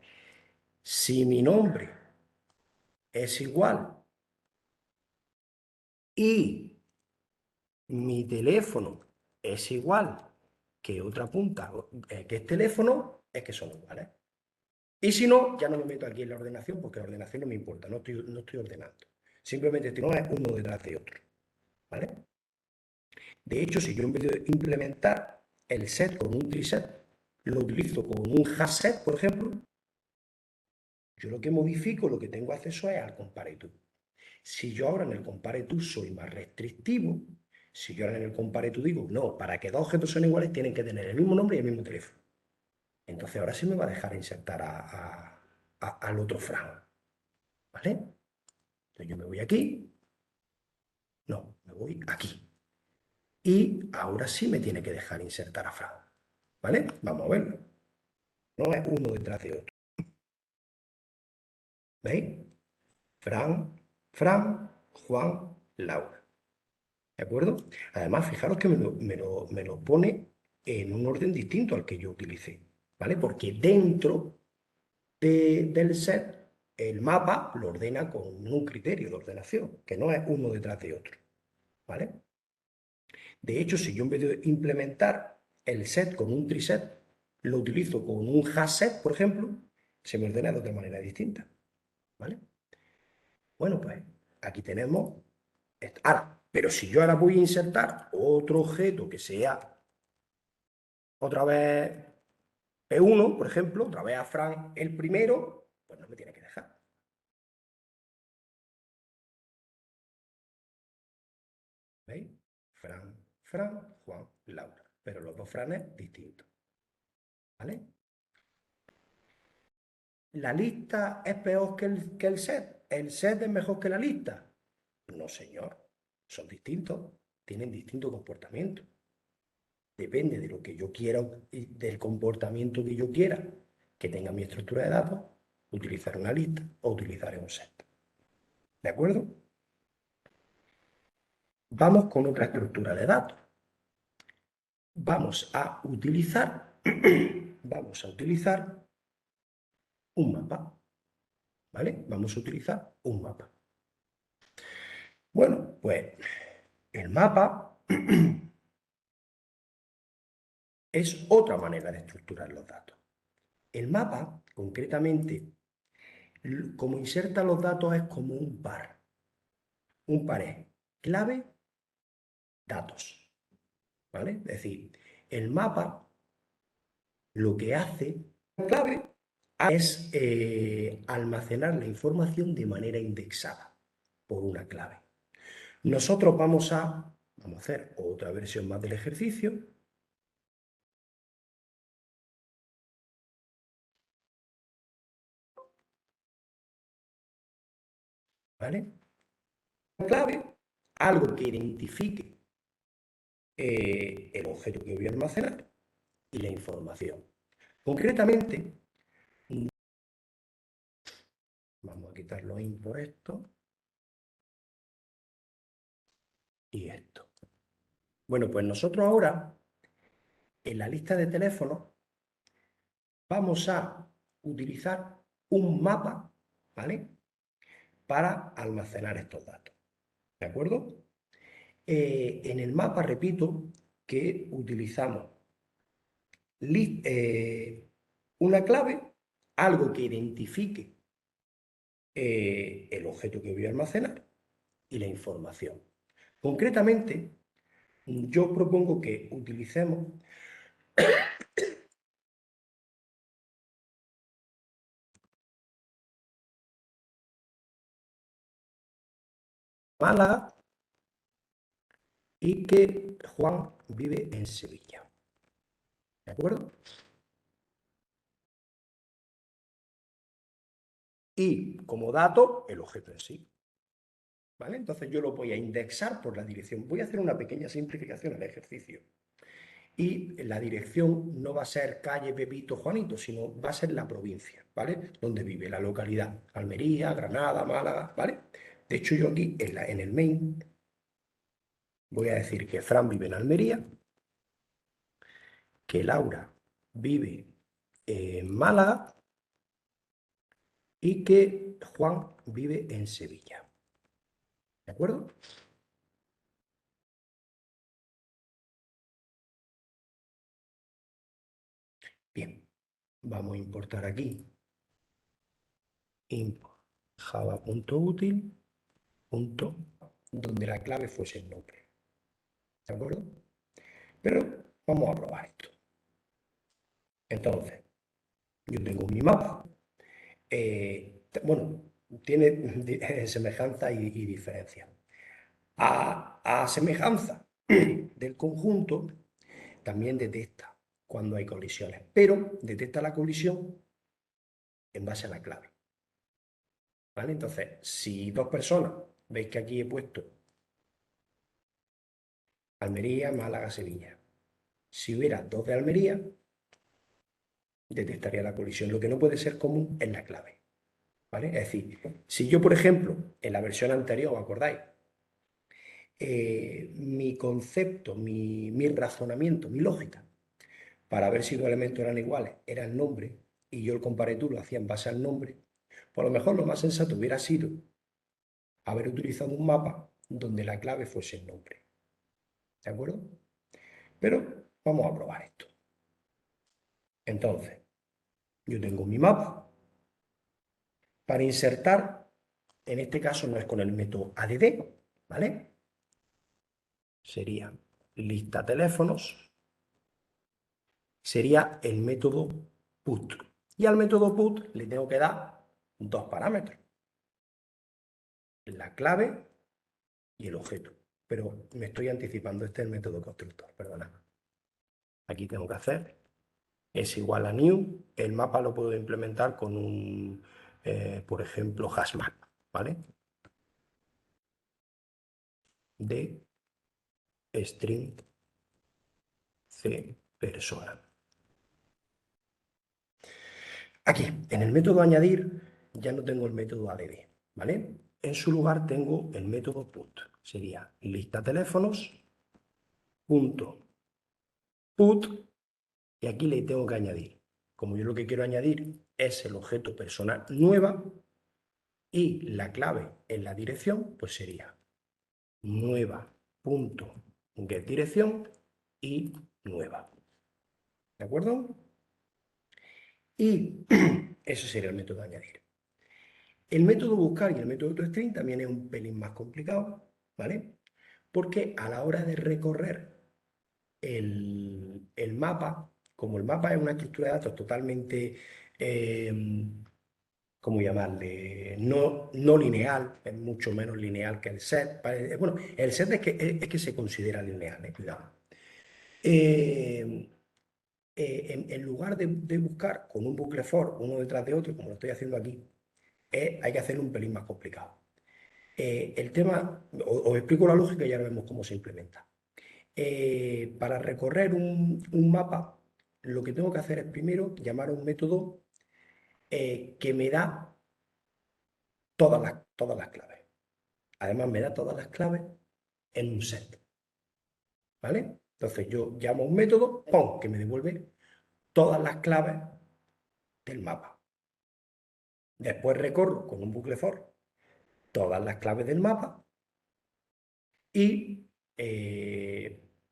si mi nombre es igual y mi teléfono es igual que otra punta, que es teléfono, es que son iguales. Y si no, ya no me meto aquí en la ordenación, porque la ordenación no me importa, no estoy ordenando. Simplemente estoy uno detrás de otro. ¿Vale? De hecho, si yo en vez de implementar el set con un triset, lo utilizo con un hash set, por ejemplo, yo lo que modifico, lo que tengo acceso es al compare-to. Si yo ahora en el compare-to soy más restrictivo, si yo ahora en el compare-to digo, no, para que dos objetos sean iguales tienen que tener el mismo nombre y el mismo teléfono. Entonces ahora sí me va a dejar insertar al otro Fran. ¿Vale? Entonces yo me voy aquí. No, me voy aquí. Y ahora sí me tiene que dejar insertar a Fran. ¿Vale? Vamos a verlo. No es uno detrás de otro. ¿Veis? Fran, Fran, Juan, Laura. ¿De acuerdo? Además, fijaros que me lo pone en un orden distinto al que yo utilicé. ¿Vale? Porque dentro del set, el mapa lo ordena con un criterio de ordenación, que no es uno detrás de otro. ¿Vale? De hecho, si yo en vez de implementar el set con un triset, lo utilizo con un hash set, por ejemplo, se me ordena de otra manera distinta. ¿Vale? Bueno, pues aquí tenemos esto. Ahora, pero si yo ahora voy a insertar otro objeto que sea otra vez P1, por ejemplo, otra vez a Fran el primero, pues no me tiene que dejar. ¿Veis? Fran, Fran, Juan, Laura. Pero los dos Franes distintos. ¿Vale? ¿La lista es peor que el set? ¿El set es mejor que la lista? No, señor. Son distintos. Tienen distinto comportamiento. Depende de lo que yo quiera y del comportamiento que yo quiera que tenga mi estructura de datos, utilizar una lista o utilizar un set. ¿De acuerdo? Vamos con otra estructura de datos. Vamos a utilizar, un mapa. ¿Vale? Vamos a utilizar un mapa. Bueno, pues el mapa es otra manera de estructurar los datos. El mapa, concretamente, como inserta los datos es como un par. Un par es clave, datos. ¿Vale? Es decir, el mapa lo que hace, clave, es almacenar la información de manera indexada por una clave. Nosotros vamos a hacer otra versión más del ejercicio. ¿vale? La clave, algo que identifique el objeto que voy a almacenar y la información. Concretamente, vamos a quitar los in por esto y esto. Bueno, pues nosotros ahora, en la lista de teléfonos, vamos a utilizar un mapa, ¿vale? Para almacenar estos datos, ¿de acuerdo? En el mapa, repito, que utilizamos una clave, algo que identifique el objeto que voy a almacenar y la información. Concretamente, yo propongo que utilicemos Málaga y que Juan vive en Sevilla. ¿De acuerdo? Y como dato, el objeto en sí. ¿Vale? Entonces yo lo voy a indexar por la dirección. Voy a hacer una pequeña simplificación al ejercicio. Y la dirección no va a ser calle Pepito Juanito, sino va a ser la provincia, ¿vale? Donde vive la localidad. Almería, Granada, Málaga, ¿vale? De hecho, yo aquí en el main voy a decir que Fran vive en Almería, que Laura vive en Málaga y que Juan vive en Sevilla. ¿De acuerdo? Bien, vamos a importar aquí import java.util, donde la clave fuese el nombre. ¿De acuerdo? Pero vamos a probar esto. Entonces, yo tengo mi mapa. Bueno, tiene semejanza y diferencia. A semejanza del conjunto, también detecta cuando hay colisiones, pero detecta la colisión en base a la clave. ¿Vale? Entonces, si dos personas, veis que aquí he puesto Almería, Málaga, Sevilla. Si hubiera dos de Almería, detectaría la colisión. Lo que no puede ser común es la clave. ¿Vale? Es decir, si yo, por ejemplo, en la versión anterior, ¿os acordáis? Mi concepto, mi razonamiento, mi lógica, para ver si dos elementos eran iguales, era el nombre, y yo el comparetur lo hacía en base al nombre, pues a lo mejor lo más sensato hubiera sido haber utilizado un mapa donde la clave fuese el nombre. ¿De acuerdo? Pero vamos a probar esto. Entonces, yo tengo mi mapa. Para insertar, en este caso no es con el método add, ¿vale? Sería lista teléfonos, sería el método put. Y al método put le tengo que dar dos parámetros: la clave y el objeto. Pero me estoy anticipando, este es el método constructor, perdona. Aquí tengo que hacer es igual a new. El mapa lo puedo implementar con un, por ejemplo, hashmap, ¿vale? De string c persona. Aquí, en el método añadir, ya no tengo el método add, ¿vale? En su lugar tengo el método put. Sería lista teléfonos, punto put, y aquí le tengo que añadir. Como yo lo que quiero añadir es el objeto persona nueva y la clave en la dirección, pues sería nueva.getDirección y nueva. ¿De acuerdo? Y eso sería el método añadir. El método buscar y el método toString también es un pelín más complicado, ¿vale? Porque a la hora de recorrer el mapa, como el mapa es una estructura de datos totalmente, ¿cómo llamarle? No lineal, es mucho menos lineal que el set. Bueno, el set es que se considera lineal, cuidado. En lugar de buscar con un bucle for uno detrás de otro, como lo estoy haciendo aquí, hay que hacerlo un pelín más complicado. El tema, os explico la lógica y ahora vemos cómo se implementa. Para recorrer un mapa, lo que tengo que hacer es primero llamar a un método que me da todas las claves. Además, me da todas las claves en un set. ¿Vale? Entonces yo llamo a un método, ¡pum!, que me devuelve todas las claves del mapa. Después recorro con un bucle for todas las claves del mapa y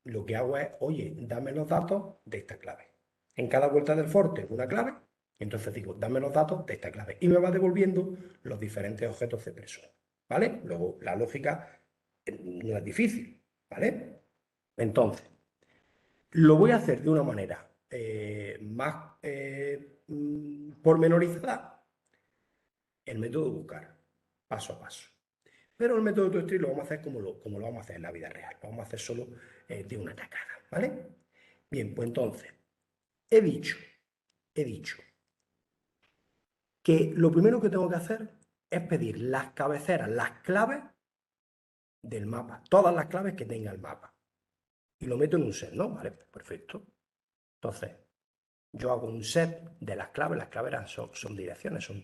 lo que hago es, oye, dame los datos de esta clave. En cada vuelta del for tengo una clave, entonces digo, dame los datos de esta clave y me va devolviendo los diferentes objetos de persona. ¿Vale? Luego, la lógica no es difícil, ¿vale? Entonces, lo voy a hacer de una manera más pormenorizada, el método buscar, paso a paso. Pero el método toString lo vamos a hacer como lo vamos a hacer en la vida real. Lo vamos a hacer solo de una tacada, ¿vale? Bien, pues entonces, he dicho que lo primero que tengo que hacer es pedir las cabeceras, las claves del mapa, todas las claves que tenga el mapa. Y lo meto en un set, ¿no? Vale, perfecto. Entonces, yo hago un set de las claves son direcciones, son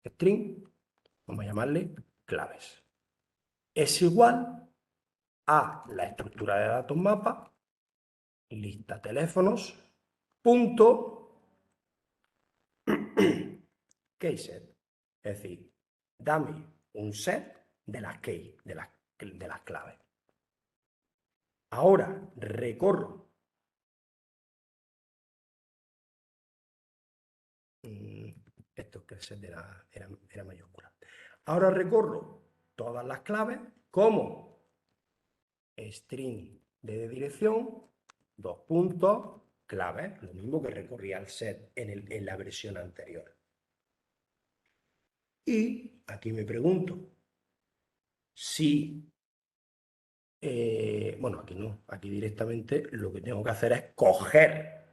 string, vamos a llamarle claves. Es igual a la estructura de datos mapa, lista teléfonos, punto, keyset. Es decir, dame un set de las key, de las claves. Ahora recorro esto que el set era mayúscula. Ahora recorro todas las claves como string de dirección, dos puntos, claves, lo mismo que recorría el set en la versión anterior. Y aquí me pregunto si, bueno, aquí no, aquí directamente lo que tengo que hacer es coger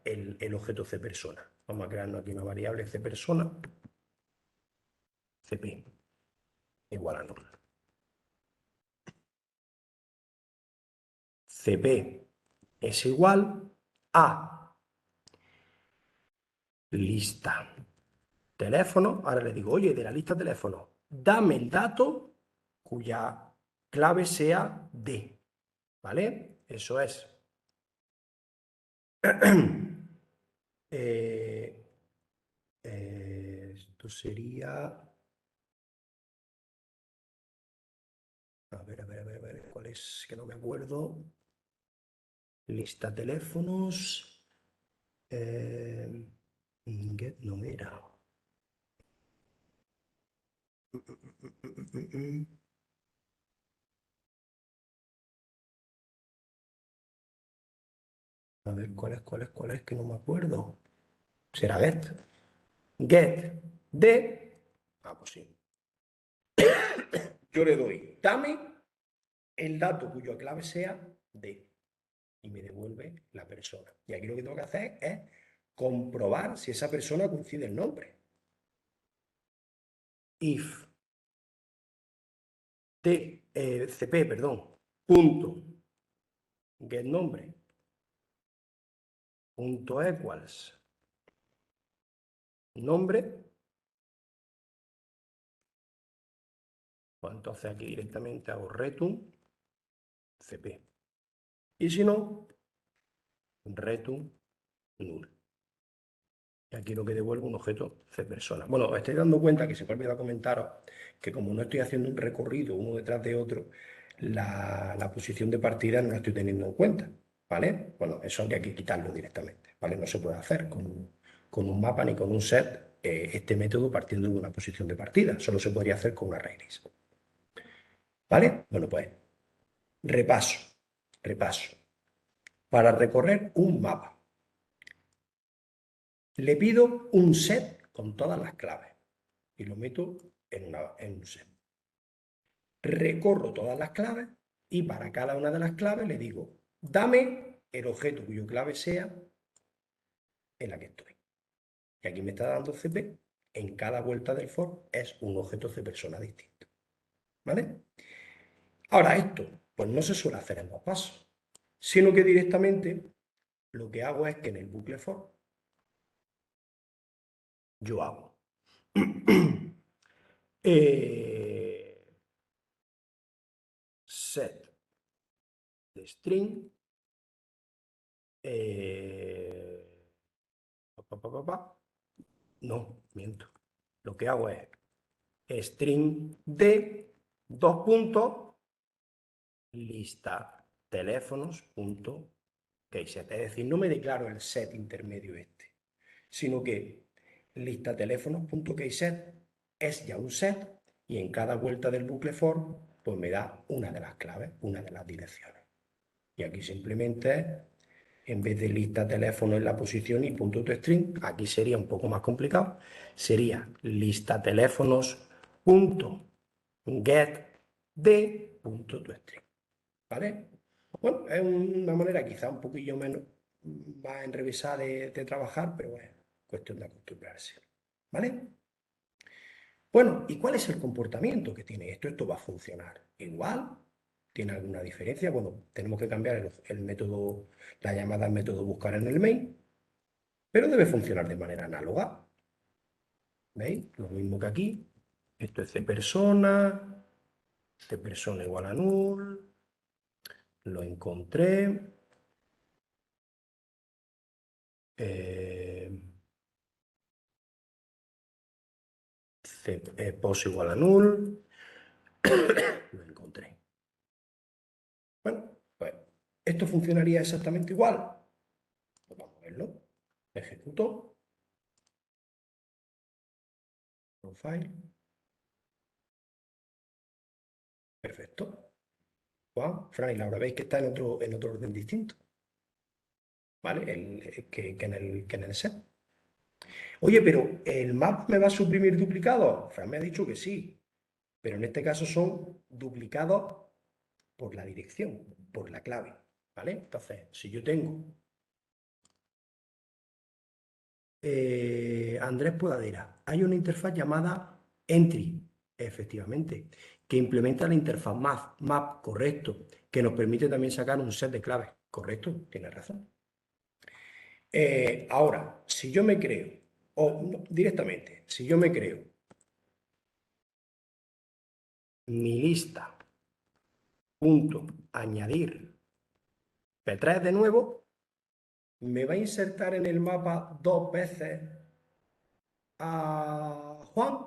el objeto cPersona. Vamos a crearnos aquí una variable cPersona, cp, igual a null. Cp es igual a lista teléfono. Ahora le digo, oye, de la lista teléfono, dame el dato cuya clave sea D. ¿Vale? Eso es. Esto sería... A ver, ¿cuál es? Que no me acuerdo. Lista teléfonos. Get no era. A ver, ¿cuál es? Que no me acuerdo. Será get. Get de... Ah, pues sí. Yo le doy, dame el dato cuya clave sea D y me devuelve la persona. Y aquí lo que tengo que hacer es comprobar si esa persona coincide el nombre. If cp, perdón, punto get nombre punto equals nombre, pues entonces aquí directamente hago return cp. Y si no, return null. Y aquí lo que devuelvo un objeto cPersona. Bueno, os estoy dando cuenta que se me ha olvidado comentaros que como no estoy haciendo un recorrido uno detrás de otro, la posición de partida no la estoy teniendo en cuenta, ¿vale? Bueno, eso habría que quitarlo directamente, ¿vale? No se puede hacer con un mapa ni con un set este método partiendo de una posición de partida. Solo se podría hacer con un ArrayList. ¿Vale? Bueno, pues repaso. Para recorrer un mapa, le pido un set con todas las claves y lo meto en un set. Recorro todas las claves y para cada una de las claves le digo, dame el objeto cuyo clave sea en la que estoy. Y aquí me está dando cp en cada vuelta del for es un objeto de persona distinto. ¿Vale? Ahora esto, pues no se suele hacer en dos pasos, sino que directamente lo que hago es que en el bucle for yo hago set de string no, miento. Lo que hago es string de dos puntos lista teléfonos.keyset. Es decir, no me declaro el set intermedio este, sino que lista teléfonos.keyset es ya un set y en cada vuelta del bucle for pues me da una de las claves, una de las direcciones. Y aquí simplemente en vez de lista teléfono en la posición y punto toString, aquí sería un poco más complicado, sería lista teléfonos.get de punto toString. ¿Vale? Bueno, es una manera quizá un poquillo menos más enrevesada de trabajar, pero bueno, cuestión de acostumbrarse. ¿Vale? Bueno, ¿y cuál es el comportamiento que tiene esto? ¿Esto va a funcionar igual? ¿Tiene alguna diferencia? Bueno, tenemos que cambiar el método, la llamada al método buscar en el main, pero debe funcionar de manera análoga. ¿Veis? Lo mismo que aquí. Esto es de persona igual a null, lo encontré. Pos igual a null, lo encontré. Bueno, pues esto funcionaría exactamente igual. Pues vamos a verlo. Ejecuto. Profile. Perfecto. Wow, Fran y Laura, veis que está en otro orden distinto. ¿Vale? Que en el set. Oye, pero ¿el map me va a suprimir duplicados? Fran me ha dicho que sí. Pero en este caso son duplicados por la dirección, por la clave. ¿Vale? Entonces, si yo tengo Andrés Podadera, hay una interfaz llamada Entry, efectivamente, que implementa la interfaz map, correcto, que nos permite también sacar un set de claves, correcto, tienes razón. Ahora, si yo me creo, o no, directamente, si yo me creo mi lista, punto, añadir P3 de nuevo, me va a insertar en el mapa dos veces a Juan.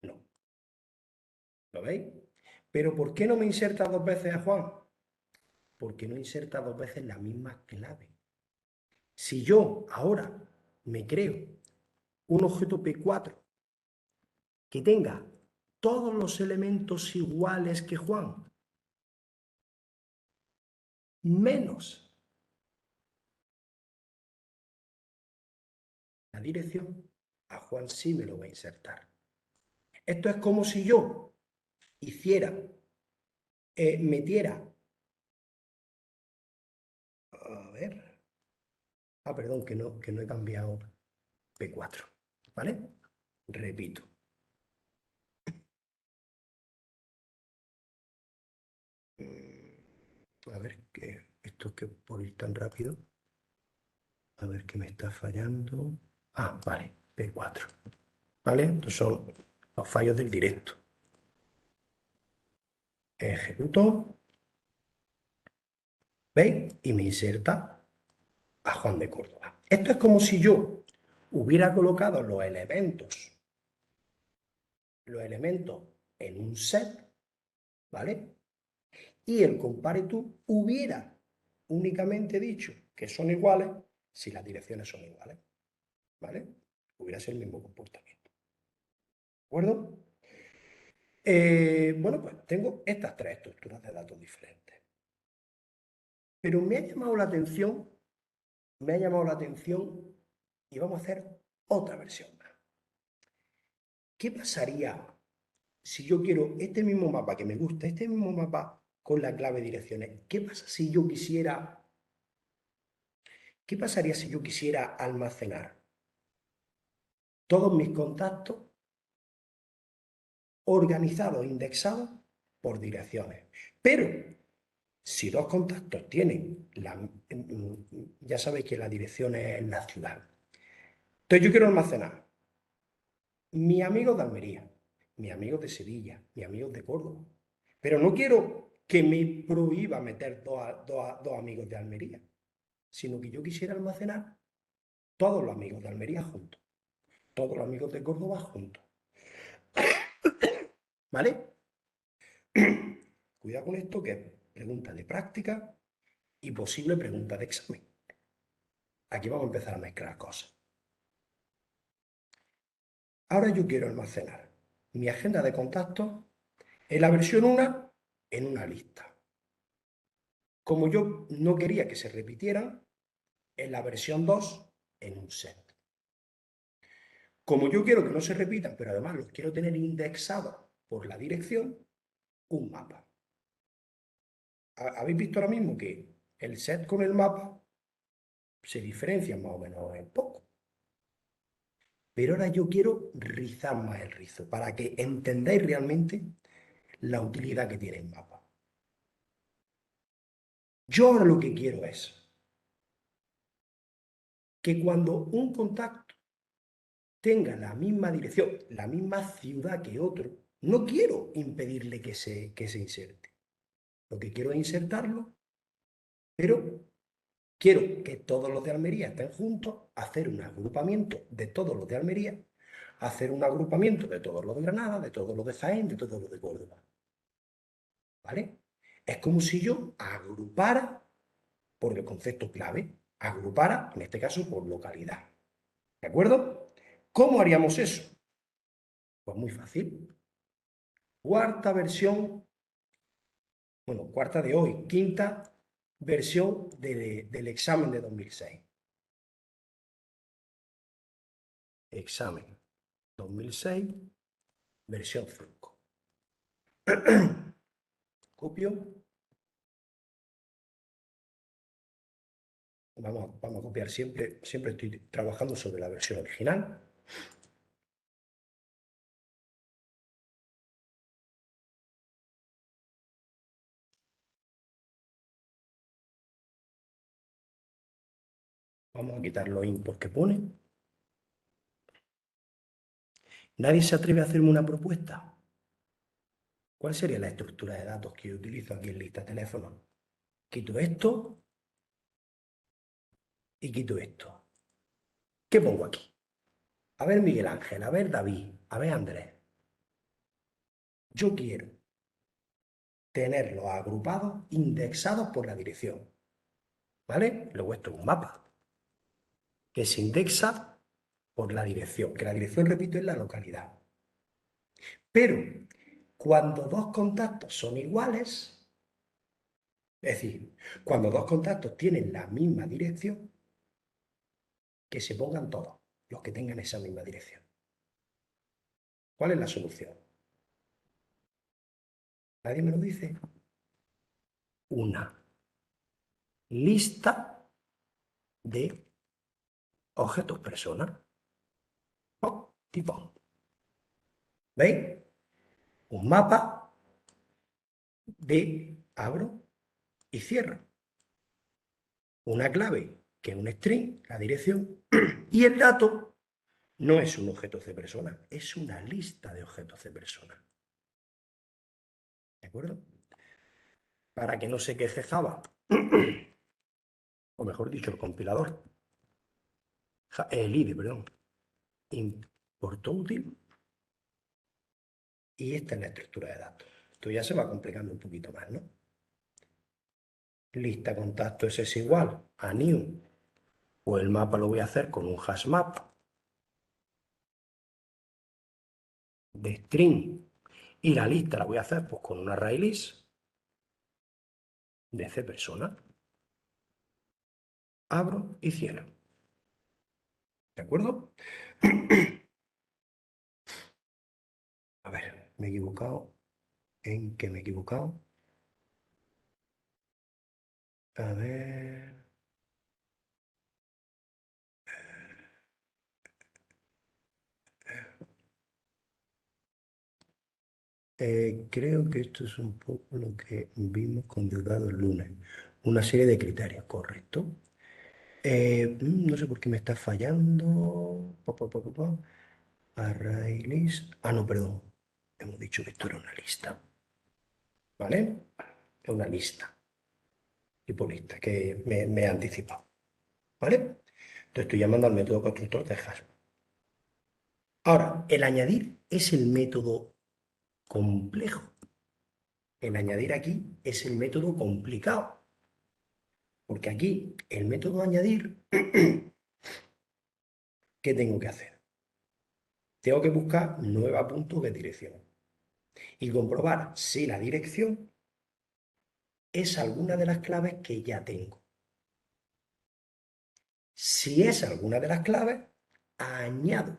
No, ¿lo veis? Pero ¿por qué no me inserta dos veces a Juan? Porque no inserta dos veces la misma clave. Si yo ahora me creo un objeto P4 que tenga todos los elementos iguales que Juan, menos la dirección, a Juan sí me lo va a insertar. Esto es como si yo hiciera, metiera, a ver, perdón, que no he cambiado P4, ¿vale? Repito. A ver, que esto que por ir tan rápido. A ver qué me está fallando. Ah, vale, P4. ¿Vale? Estos son los fallos del directo. Ejecuto. ¿Veis? Y me inserta a Juan de Córdoba. Esto es como si yo hubiera colocado los elementos en un set, ¿vale? Y el compareTo hubiera únicamente dicho que son iguales si las direcciones son iguales, ¿vale? Hubiera sido el mismo comportamiento. ¿De acuerdo? Bueno, pues tengo estas tres estructuras de datos diferentes. Pero me ha llamado la atención, y vamos a hacer otra versión más. ¿Qué pasaría si yo quiero este mismo mapa que me gusta, este mismo mapa con la clave direcciones? ¿Qué pasa si yo quisiera ¿Qué pasaría si yo quisiera almacenar todos mis contactos organizados, indexados por direcciones? Pero si dos contactos tienen ya sabéis que la dirección es la ciudad. Entonces yo quiero almacenar mis amigos de Almería, mis amigos de Sevilla, mis amigos de Córdoba. Pero no quiero que me prohíba meter dos amigos de Almería, sino que yo quisiera almacenar todos los amigos de Almería juntos, todos los amigos de Córdoba juntos. ¿Vale? Cuidado con esto, que es pregunta de práctica y posible pregunta de examen. Aquí vamos a empezar a mezclar cosas. Ahora yo quiero almacenar mi agenda de contactos en la versión 1 en una lista. Como yo no quería que se repitieran, en la versión 2 en un set. Como yo quiero que no se repitan, pero además los quiero tener indexados por la dirección, un mapa. ¿Habéis visto ahora mismo que el set con el mapa se diferencian más o menos en poco? Pero ahora yo quiero rizar más el rizo para que entendáis realmente la utilidad que tiene el mapa. Yo ahora lo que quiero es que cuando un contacto tenga la misma dirección, la misma ciudad que otro, no quiero impedirle que se inserte. Lo que quiero es insertarlo, pero quiero que todos los de Almería estén juntos, hacer un agrupamiento de todos los de Almería, hacer un agrupamiento de todos los de Granada, de todos los de Jaén, de todos los de Córdoba. ¿Vale? Es como si yo agrupara por el concepto clave, agrupara, en este caso, por localidad. ¿De acuerdo? ¿Cómo haríamos eso? Pues muy fácil. Cuarta versión, bueno, cuarta de hoy, quinta versión del examen de 2006. Examen 2006, versión 5. Copio. Vamos a copiar siempre estoy trabajando sobre la versión original. Vamos a quitar los inputs que pone. ¿Nadie se atreve a hacerme una propuesta? ¿Cuál sería la estructura de datos que yo utilizo aquí en lista de teléfono? Quito esto y quito esto. ¿Qué pongo aquí? A ver, Miguel Ángel, a ver, David, a ver, Andrés. Yo quiero tenerlos agrupados, indexados por la dirección. ¿Vale? Luego esto es un mapa que se indexa por la dirección, que la dirección, repito, es la localidad. Pero cuando dos contactos son iguales, es decir, cuando dos contactos tienen la misma dirección, que se pongan todos los que tengan esa misma dirección. ¿Cuál es la solución? ¿Nadie me lo dice? Una lista de objetos personas. Tipo. ¿Veis? Un mapa de abro y cierro. Una clave, que es un string, la dirección, y el dato no es un objeto de persona, es una lista de objetos de persona. ¿De acuerdo? Para que no se queje Java, o mejor dicho, el compilador, el IDE, perdón, importó útil, y esta es la estructura de datos. Esto ya se va complicando un poquito más, ¿no? Lista contacto es igual a new, o el mapa lo voy a hacer con un hash map de string, y la lista la voy a hacer pues con un array list de C persona. Abro y cierro. ¿De acuerdo? A ver, me he equivocado. ¿En qué me he equivocado? A ver. Creo que esto es un poco lo que vimos con Diosdado el lunes. Una serie de criterios, correcto. No sé por qué me está fallando. Array list. Ah, no, perdón. Hemos dicho que esto era una lista. ¿Vale? Es una lista. Tipo lista, que me he anticipado. ¿Vale? Entonces estoy llamando al método constructor de hash. Ahora, el añadir es el método complejo. El añadir aquí es el método complicado. Porque aquí, el método añadir, ¿qué tengo que hacer? Tengo que buscar nueva punto de dirección y comprobar si la dirección es alguna de las claves que ya tengo. Si es alguna de las claves, añado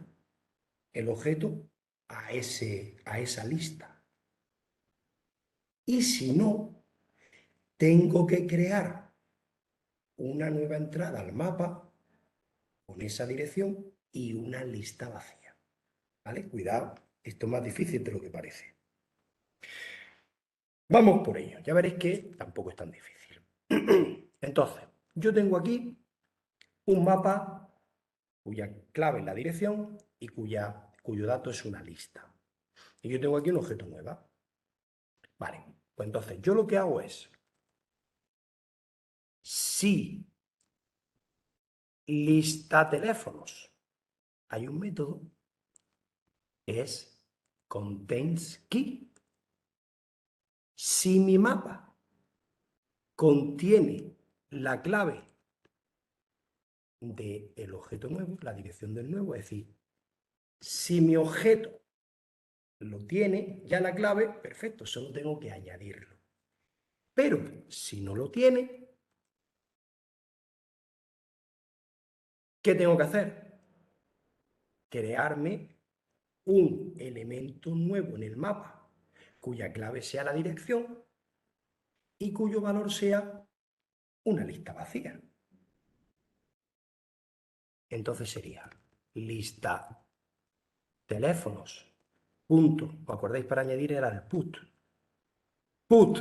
el objeto a esa lista. Y si no, tengo que crear una nueva entrada al mapa con esa dirección y una lista vacía. ¿Vale? Cuidado, esto es más difícil de lo que parece. Vamos por ello, ya veréis que tampoco es tan difícil. Entonces, yo tengo aquí un mapa cuya clave es la dirección y cuyo dato es una lista. Y yo tengo aquí un objeto nueva. Vale, pues entonces yo lo que hago es, si lista teléfonos, hay un método, es contains key. Si mi mapa contiene la clave del objeto nuevo, la dirección del nuevo, es decir, si mi objeto lo tiene ya la clave, perfecto, solo tengo que añadirlo. Pero si no lo tiene, ¿qué tengo que hacer? Crearme un elemento nuevo en el mapa cuya clave sea la dirección y cuyo valor sea una lista vacía. Entonces sería lista teléfonos, punto. ¿Os acordáis para añadir era el put? Put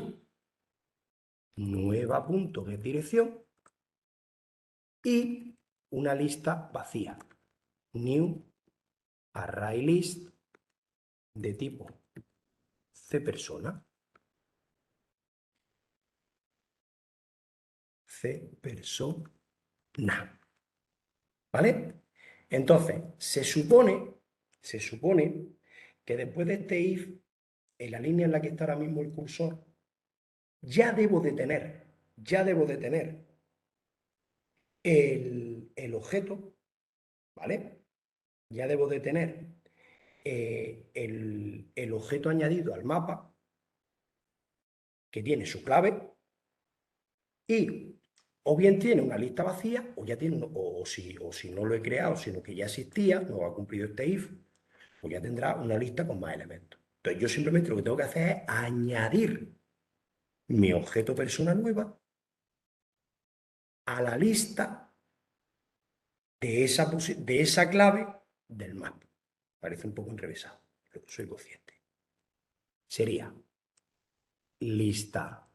nueva punto de dirección y una lista vacía. New array list de tipo cPersona. cPersona. ¿Vale? Entonces, se supone que después de este if, en la línea en la que está ahora mismo el cursor, ya debo de tener el objeto, ¿vale? Ya debo de tener el objeto añadido al mapa, que tiene su clave, y o bien tiene una lista vacía, o ya tiene, o si no lo he creado, sino que ya existía, no ha cumplido este if, pues ya tendrá una lista con más elementos. Entonces yo simplemente lo que tengo que hacer es añadir mi objeto persona nueva a la lista de esa clave del map. Parece un poco enrevesado, pero soy consciente. Sería lista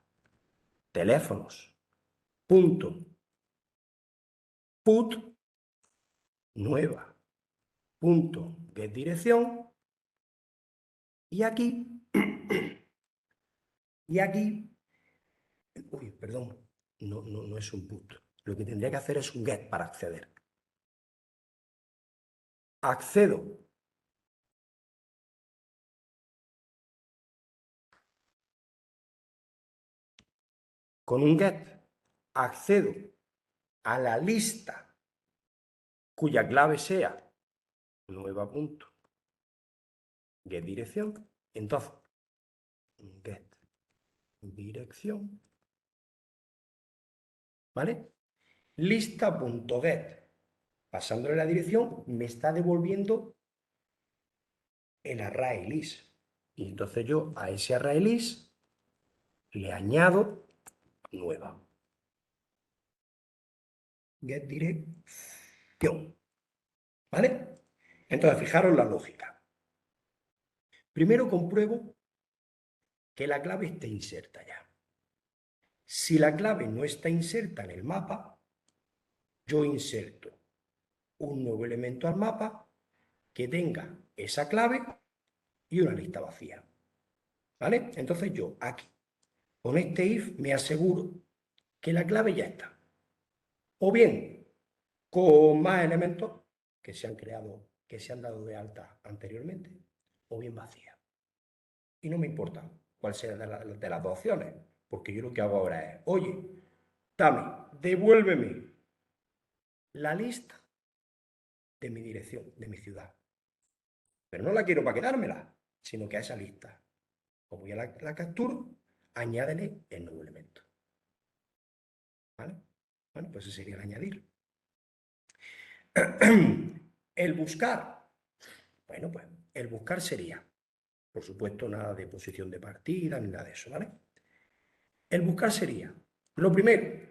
teléfonos punto put nueva punto get dirección y aquí uy, perdón, no es un put. Lo que tendría que hacer es un get para acceder. Accedo con un get, accedo a la lista cuya clave sea nueva punto get dirección. Entonces, get dirección, ¿vale? Lista.get, pasándole la dirección, me está devolviendo el array list. Y entonces yo a ese array list le añado nueva. Get dirección. ¿Vale? Entonces, fijaros la lógica. Primero compruebo que la clave esté inserta ya. Si la clave no está inserta en el mapa, yo inserto un nuevo elemento al mapa que tenga esa clave y una lista vacía. ¿Vale? Entonces yo aquí, con este if, me aseguro que la clave ya está. O bien, con más elementos que se han creado, que se han dado de alta anteriormente, o bien vacía. Y no me importa cuál sea de las dos opciones, porque yo lo que hago ahora es, oye, Tami, devuélveme la lista de mi dirección, de mi ciudad. Pero no la quiero para quedármela, sino que a esa lista, como ya la capturo, añádele el nuevo elemento. ¿Vale? Bueno, pues ese sería el añadir. El buscar. Bueno, pues el buscar sería, por supuesto, nada de posición de partida ni nada de eso, ¿vale? El buscar sería, lo primero,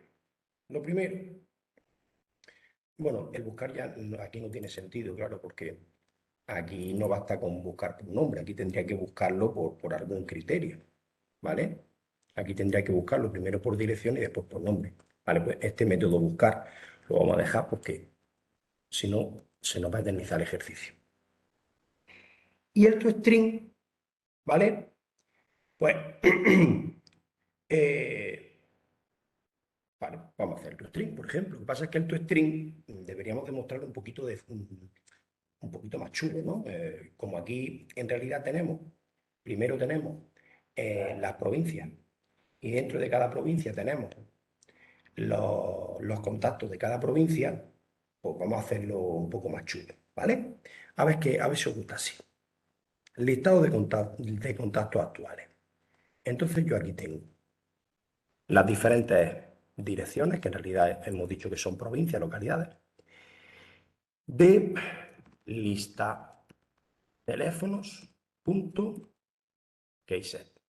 bueno, el buscar ya aquí no tiene sentido, claro, porque aquí no basta con buscar por nombre, aquí tendría que buscarlo por algún criterio, ¿vale? Aquí tendría que buscarlo primero por dirección y después por nombre. Vale, pues este método buscar lo vamos a dejar porque si no se nos va a eternizar el ejercicio. Y el toString, ¿vale? Pues, vale, vamos a hacer el toString, por ejemplo. Lo que pasa es que el toString deberíamos demostrarlo un poquito más chulo, ¿no? Como aquí en realidad primero tenemos las provincias y dentro de cada provincia tenemos los contactos de cada provincia, pues vamos a hacerlo un poco más chulo, ¿vale? A ver si os gusta así. Listado de contactos actuales. Entonces yo aquí tengo las diferentes direcciones, que en realidad hemos dicho que son provincias, localidades, de lista teléfonos.keyset.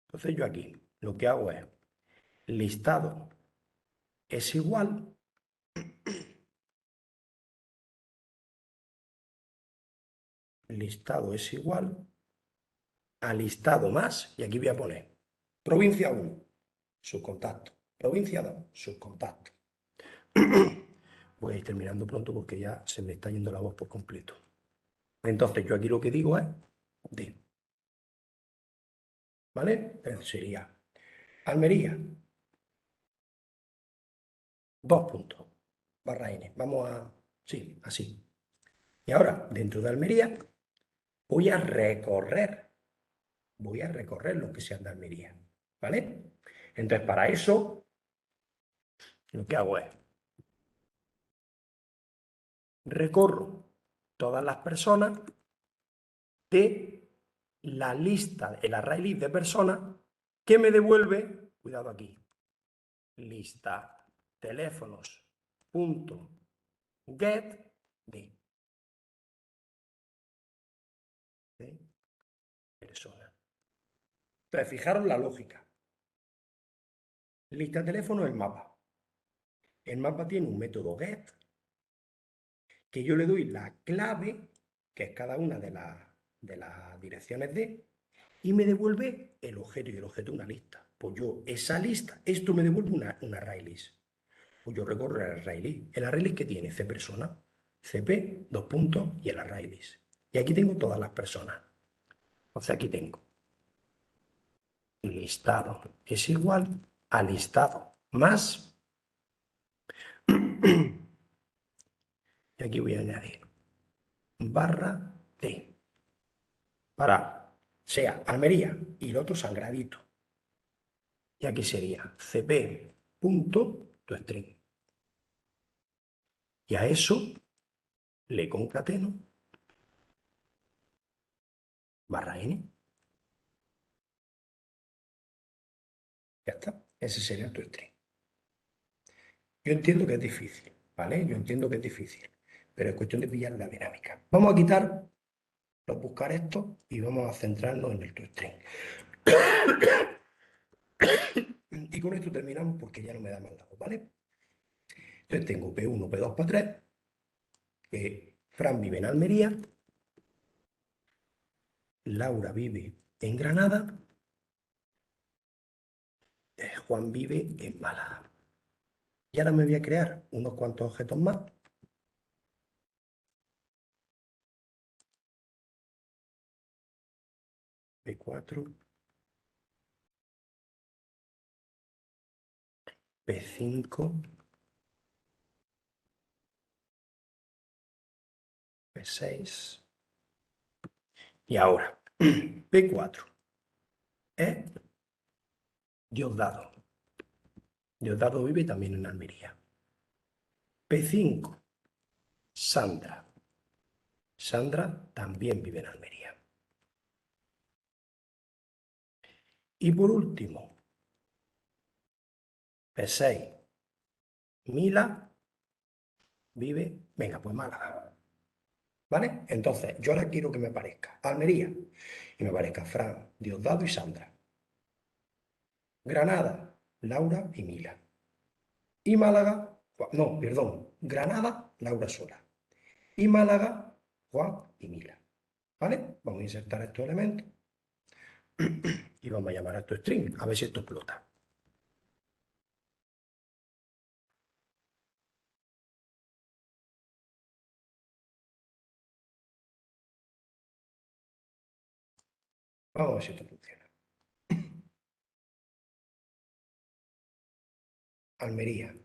Entonces yo aquí lo que hago es listado es igual a listado más, y aquí voy a poner provincia 1, subcontacto, provincia 2, subcontacto. Voy a ir terminando pronto porque ya se me está yendo la voz por completo. Entonces yo aquí lo que digo es D. ¿Vale? Entonces sería Almería, 2 puntos, barra N. Vamos a... Sí, así. Y ahora, dentro de Almería, voy a recorrer lo que sea de Almería. ¿Vale? Entonces, para eso, lo que hago es recorro todas las personas de la lista, el array list de personas que me devuelve, cuidado aquí, lista teléfonos.get de personas. Entonces, fijaros la lógica. Lista de teléfono es el mapa. El mapa tiene un método get que yo le doy la clave, que es cada una de las direcciones de, y me devuelve el objeto, y el objeto una lista. Pues yo, esa lista, esto me devuelve una array list. Pues yo recorro el array list. El array list que tiene C persona, CP, 2 puntos, y el array list. Y aquí tengo todas las personas. Entonces aquí tengo listado es igual a listado más. Y aquí voy a añadir barra T para sea Almería y el otro Sangradito. Y aquí sería cp.toString. Y a eso le concateno barra n. Ya está. Ese sería el toString. Yo entiendo que es difícil, ¿vale? Yo entiendo que es difícil, pero es cuestión de pillar la dinámica. Vamos a quitar los buscar esto y vamos a centrarnos en el toString. Y con esto terminamos porque ya no me da más datos, ¿vale? Entonces tengo P1, P2, P3, que Fran vive en Almería, Laura vive en Granada. Juan vive en Málaga. Y ahora me voy a crear unos cuantos objetos más. P4, P5, P6. Y ahora, P4 es Diosdado. Diosdado vive también en Almería. P5, Sandra. Sandra también vive en Almería. Y por último, P6, Mila vive, venga, pues Málaga. ¿Vale? Entonces, yo ahora quiero que me parezca Almería y me parezca Fran, Diosdado y Sandra. Granada, Laura y Mila. Y Málaga, no, perdón, Granada, Laura sola. Y Málaga, Juan y Mila. ¿Vale? Vamos a insertar estos elementos y vamos a llamar a esto string, a ver si esto explota. Vamos a ver si esto funciona. Almería,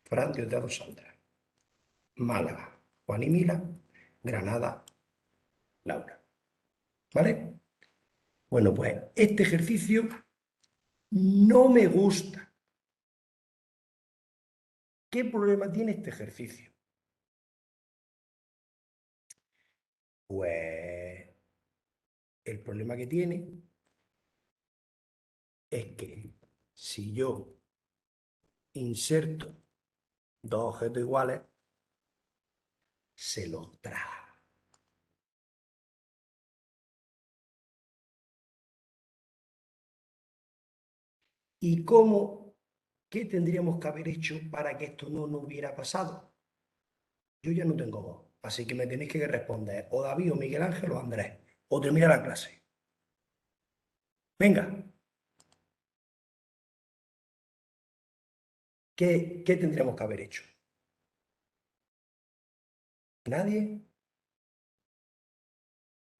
Fran, Diosdado, Sandra. Málaga, Juan y Mila. Granada, Laura. ¿Vale? Bueno, pues este ejercicio no me gusta. ¿Qué problema tiene este ejercicio? Pues el problema que tiene es que si yo inserto dos objetos iguales, se los traga. ¿Y cómo? ¿Qué tendríamos que haber hecho para que esto no nos hubiera pasado? Yo ya no tengo voz, así que me tenéis que responder o David o Miguel Ángel o Andrés, o termina la clase. Venga. ¿Qué tendríamos que haber hecho? ¿Nadie?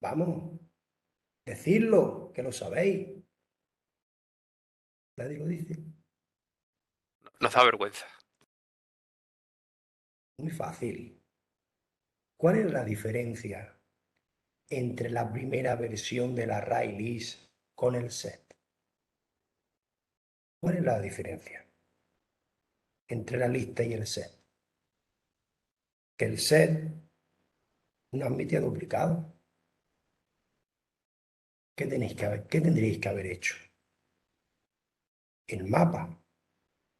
Vamos, decidlo, que lo sabéis. Nadie lo dice. Nos da vergüenza. Muy fácil. ¿Cuál es la diferencia entre la primera versión del array list con el set? ¿Cuál es la diferencia entre la lista y el set? Que el set no admite duplicado. ¿Qué tendríais que haber hecho? El mapa,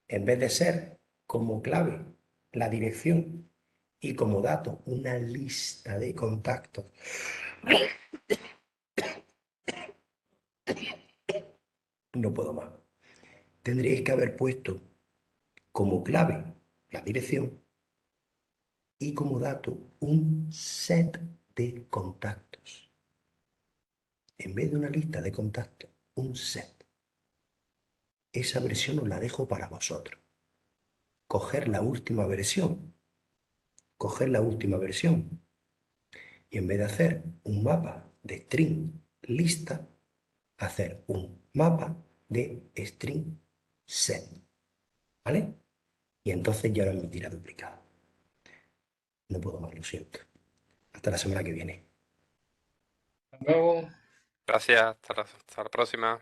en vez de ser como clave la dirección y como dato una lista de contactos, no puedo más. Tendríais que haber puesto como clave la dirección y como dato un set de contactos. En vez de una lista de contactos, un set. Esa versión os la dejo para vosotros. Coger la última versión. Coger la última versión. Y en vez de hacer un mapa de string lista, hacer un mapa de string set. ¿Vale? Y entonces ya no admitirá duplicado. No puedo más, lo siento. Hasta la semana que viene. Hasta luego. Gracias, hasta la próxima.